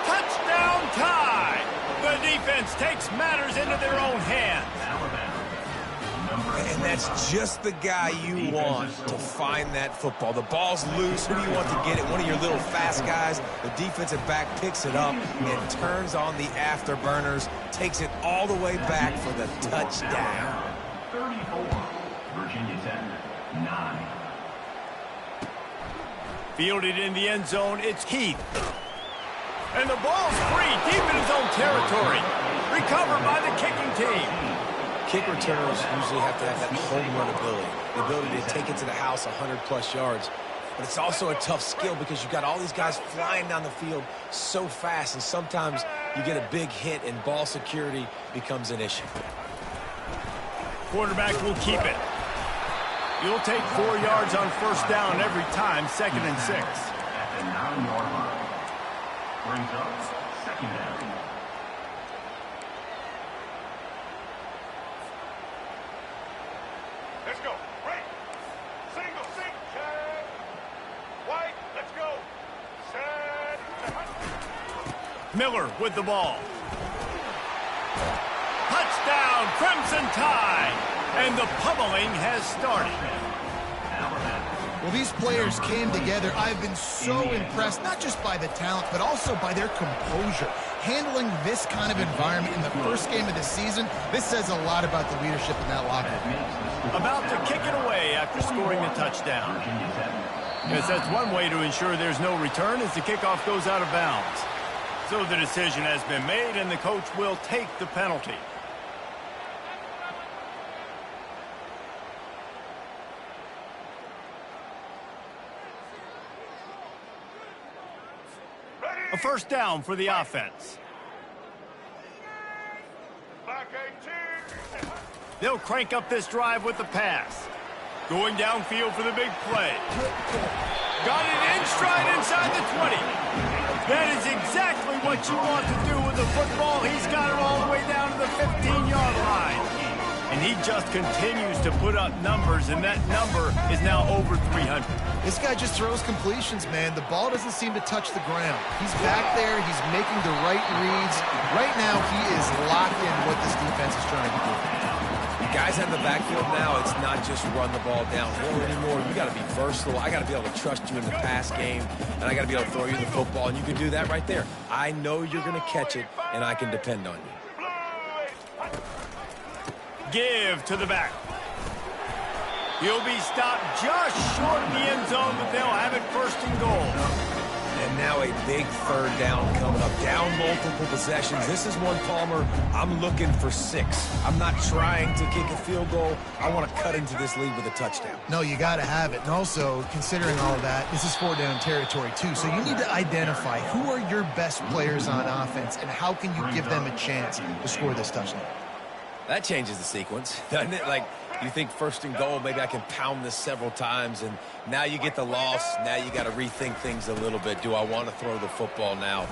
Touchdown tie. The defense takes matters into their own hands. And that's just the guy you want to find that football. The ball's loose. Who do you want to get it? One of your little fast guys. The defensive back picks it up and turns on the afterburners, takes it all the way back for the touchdown. 34, Virginia Tech, 9. Fielded in the end zone, it's Heath. And the ball's free, deep in his own territory. Recovered by the kicking team. Kick returners usually have to have that home run ability, the ability to take it to the house 100-plus yards. But it's also a tough skill because you've got all these guys flying down the field so fast, and sometimes you get a big hit and ball security becomes an issue. Quarterback will keep it. You'll take 4 yards on 1st down every time, 2nd and 6. At the 9-yard line. Brings up 2nd down. Let's go. Right. Single, check. White, let's go. Set. Miller with the ball. Touchdown, Crimson Tide. And the pummeling has started. Well, these players came together. I've been so impressed, not just by the talent, but also by their composure. Handling this kind of environment in the first game of the season, this says a lot about the leadership in that locker room. About to kick it away after scoring the touchdown. Yes, that's one way to ensure there's no return as the kickoff goes out of bounds. So the decision has been made, and the coach will take the penalty. A 1st down for the offense. Black 18. They'll crank up this drive with the pass. Going downfield for the big play. Got it in stride inside the 20. That is exactly what you want to do with the football. He's got it all the way down to the 15-yard line. And he just continues to put up numbers, and that number is now over 300. This guy just throws completions, man. The ball doesn't seem to touch the ground. He's back there. He's making the right reads. Right now, he is locked in what this defense is trying to do. The guys in the backfield now, it's not just run the ball downhill anymore. You got to be versatile. I got to be able to trust you in the pass game, and I got to be able to throw you the football, and you can do that right there. I know you're going to catch it, and I can depend on you. Give to the back. He'll be stopped just short of the end zone, but they'll have it 1st and goal. And now a big third down coming up. Down multiple possessions. This is one, Palmer, I'm looking for 6. I'm not trying to kick a field goal. I want to cut into this lead with a touchdown. No, you got to have it. And also, considering all of that, this is 4-down territory too. So you need to identify who are your best players on offense and how can you give them a chance to score this touchdown. That changes the sequence, doesn't it? Like, you think first and goal, maybe I can pound this several times, and now you get the loss. Now you got to rethink things a little bit. Do I want to throw the football now?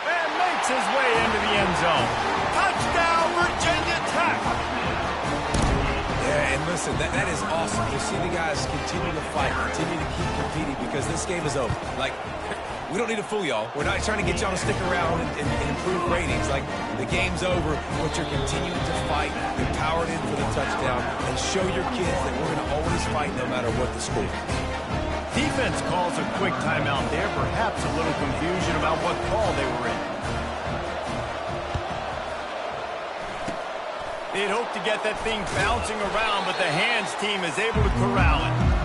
And makes his way into the end zone. Touchdown, Virginia Tech! Yeah, and listen, that is awesome. You see the guys continue to fight, continue to keep competing because this game is over. Like, we don't need to fool y'all. We're not trying to get y'all to stick around and improve ratings. Like, the game's over, but you're continuing to fight. You're powered in for the touchdown and show your kids that we're going to always fight no matter what the score. Defense calls a quick timeout there. Perhaps a little confusion about what call they were in. They'd hoped to get that thing bouncing around, but the hands team is able to corral it.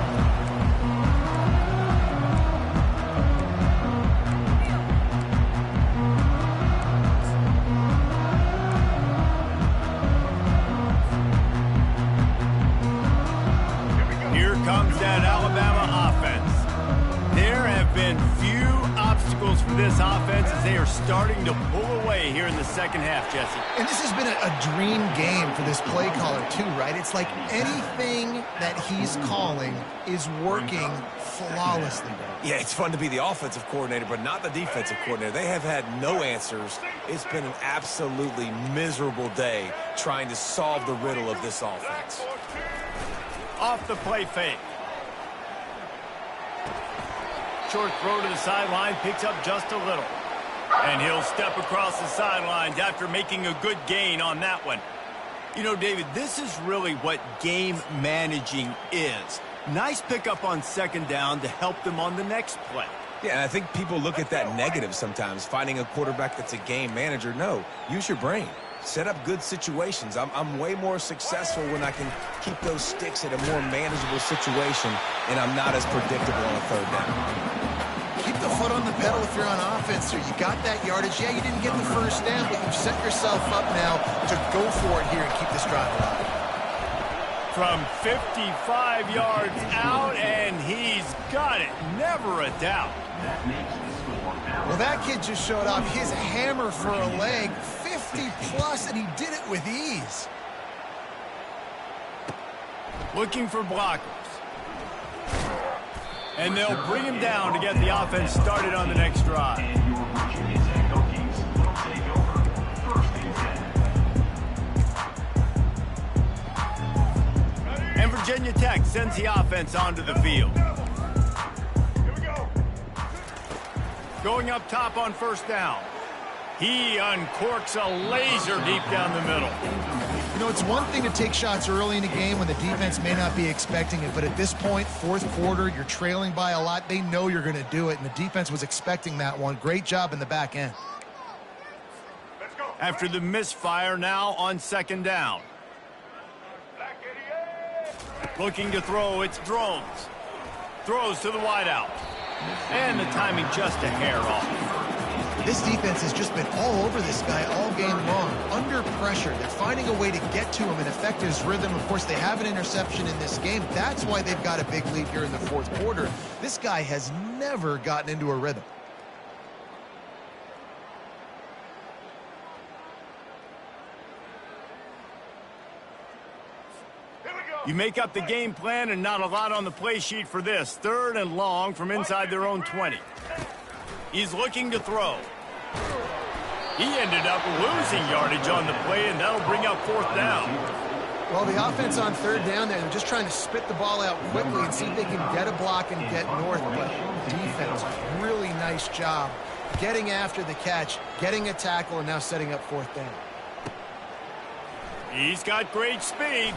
Here comes that Alabama offense. There have been few obstacles for this offense as they are starting to pull away here in the second half, Jesse. And this has been a dream game for this play caller too, right? It's like anything that he's calling is working flawlessly. Yeah, it's fun to be the offensive coordinator, but not the defensive coordinator. They have had no answers. It's been an absolutely miserable day trying to solve the riddle of this offense. Off the play fake. Short throw to the sideline, picks up just a little. And he'll step across the sidelines after making a good gain on that one. You know, David, this is really what game managing is. Nice pickup on second down to help them on the next play. Yeah, and I think people look at that negative sometimes, finding a quarterback that's a game manager. No, use your brain. Set up good situations. I'm way more successful when I can keep those sticks at a more manageable situation, and I'm not as predictable on a third down. Keep the foot on the pedal if you're on offense here. You got that yardage. Yeah, you didn't get the first down, but you've set yourself up now to go for it here and keep this drive alive. From 55 yards out, and he's got it. Never a doubt. That makes the score Alabama. Well, that kid just showed off his hammer for a leg, 50 plus, and he did it with ease. Looking for blockers. And they'll bring him down to get the offense started on the next drive. And your Virginia Tech Hokies will take over first and 10. And Virginia Tech sends the offense onto the field. Here we go. Going up top on first down. He uncorks a laser deep down the middle. You know, it's one thing to take shots early in a game when the defense may not be expecting it, but at this point, fourth quarter, you're trailing by a lot. They know you're going to do it, and the defense was expecting that one. Great job in the back end. Let's go. After the misfire, now on second down. Black 88. Looking to throw, it's Drones. Throws to the wideout. And the timing just a hair off. This defense has just been all over this guy all game long. Under pressure, they're finding a way to get to him and affect his rhythm. Of course, they have an interception in this game. That's why they've got a big lead here in the fourth quarter. This guy has never gotten into a rhythm. Here we go. You make up the game plan and not a lot on the play sheet for this. Third and long from inside their own 20. He's looking to throw. He ended up losing yardage on the play, and that'll bring up fourth down. Well, the offense on third down there, they're just trying to spit the ball out quickly and see if they can get a block and get north. But defense, really nice job getting after the catch, getting a tackle, and now setting up fourth down. He's got great speed.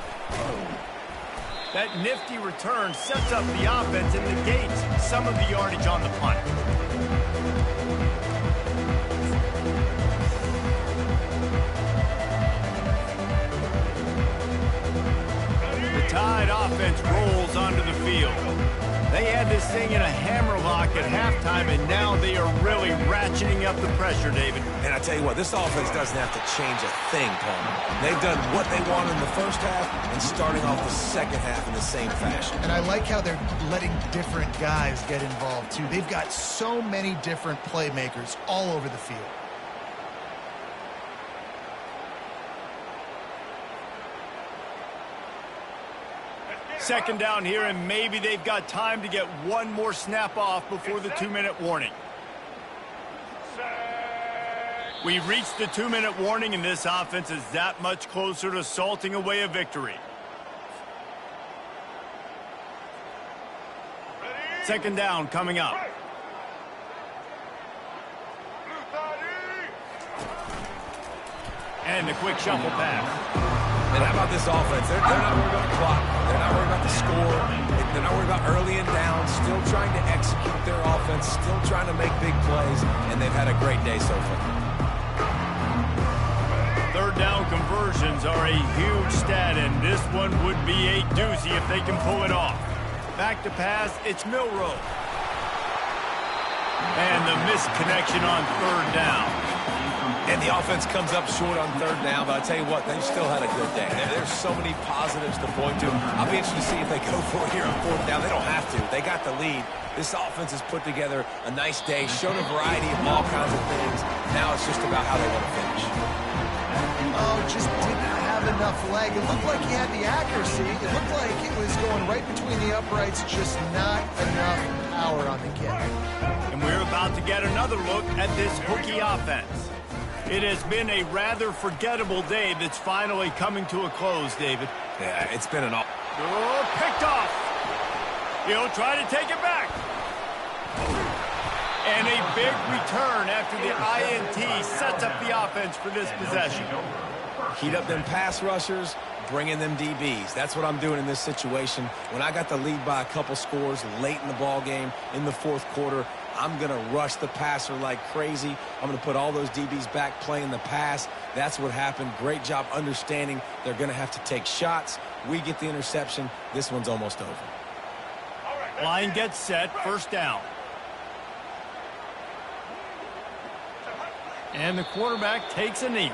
That nifty return sets up the offense and negates some of the yardage on the punt. Tide offense rolls onto the field. They had this thing in a hammerlock at halftime. halftime, and now they are really ratcheting up the pressure, David. And I tell you what, this offense doesn't have to change a thing, Palmer. They've done what they wanted in the first half and starting off the second half in the same fashion. And I like how they're letting different guys get involved, too. They've got so many different playmakers all over the field. Second down here, and maybe they've got time to get one more snap off before the 2-minute warning. We've reached the 2-minute warning, and this offense is that much closer to salting away a victory. Second down coming up. And the quick shuffle pass. And how about this offense? They're not worried about the clock. They're not worried about the score. They're not worried about early and down. Still trying to execute their offense. Still trying to make big plays. And they've had a great day so far. Third down conversions are a huge stat, and this one would be a doozy if they can pull it off. Back to pass, it's Milrow. And the missed connection on third down. And the offense comes up short on third down, but I tell you what, they've still had a good day. There's so many positives to point to. I'll be interested to see if they go for it here on fourth down. They don't have to. They got the lead. This offense has put together a nice day, showed a variety of all kinds of things. Now it's just about how they want to finish. Oh, just didn't have enough leg. It looked like he had the accuracy. It looked like it was going right between the uprights, just not enough power on the kick. And we're about to get another look at this Hokie offense. It has been a rather forgettable day that's finally coming to a close, David. Yeah, it's been an Oh, picked off. He'll try to take it back. And a big return after the INT sets up the offense for this possession. Heat up them pass rushers, bring in them DBs. That's what I'm doing in this situation. When I got the lead by a couple scores late in the ball game in the fourth quarter, I'm going to rush the passer like crazy. I'm going to put all those DBs back playing the pass. That's what happened. Great job understanding they're going to have to take shots. We get the interception. This one's almost over. Line gets set. First down. And the quarterback takes a knee.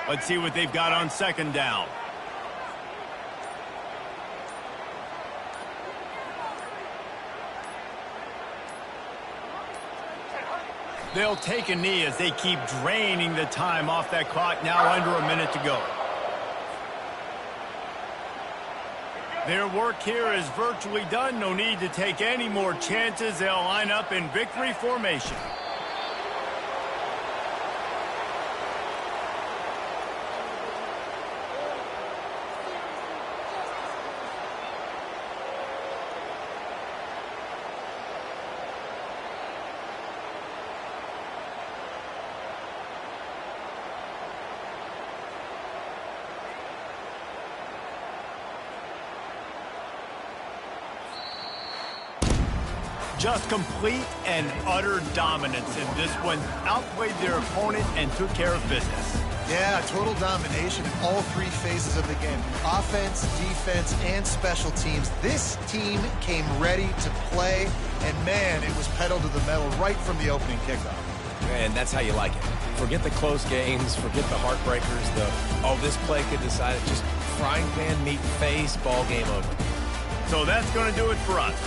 Let's see what they've got on second down. They'll take a knee as they keep draining the time off that clock, now under a minute to go. Their work here is virtually done. No need to take any more chances. They'll line up in victory formation. Just complete and utter dominance in this one. Outplayed their opponent and took care of business. Yeah, total domination in all three phases of the game. Offense, defense, and special teams. This team came ready to play, and man, it was pedal to the metal right from the opening kickoff. And that's how you like it. Forget the close games, forget the heartbreakers, this play could decide it. Just frying pan, meat, face, ball game over. So that's going to do it for us.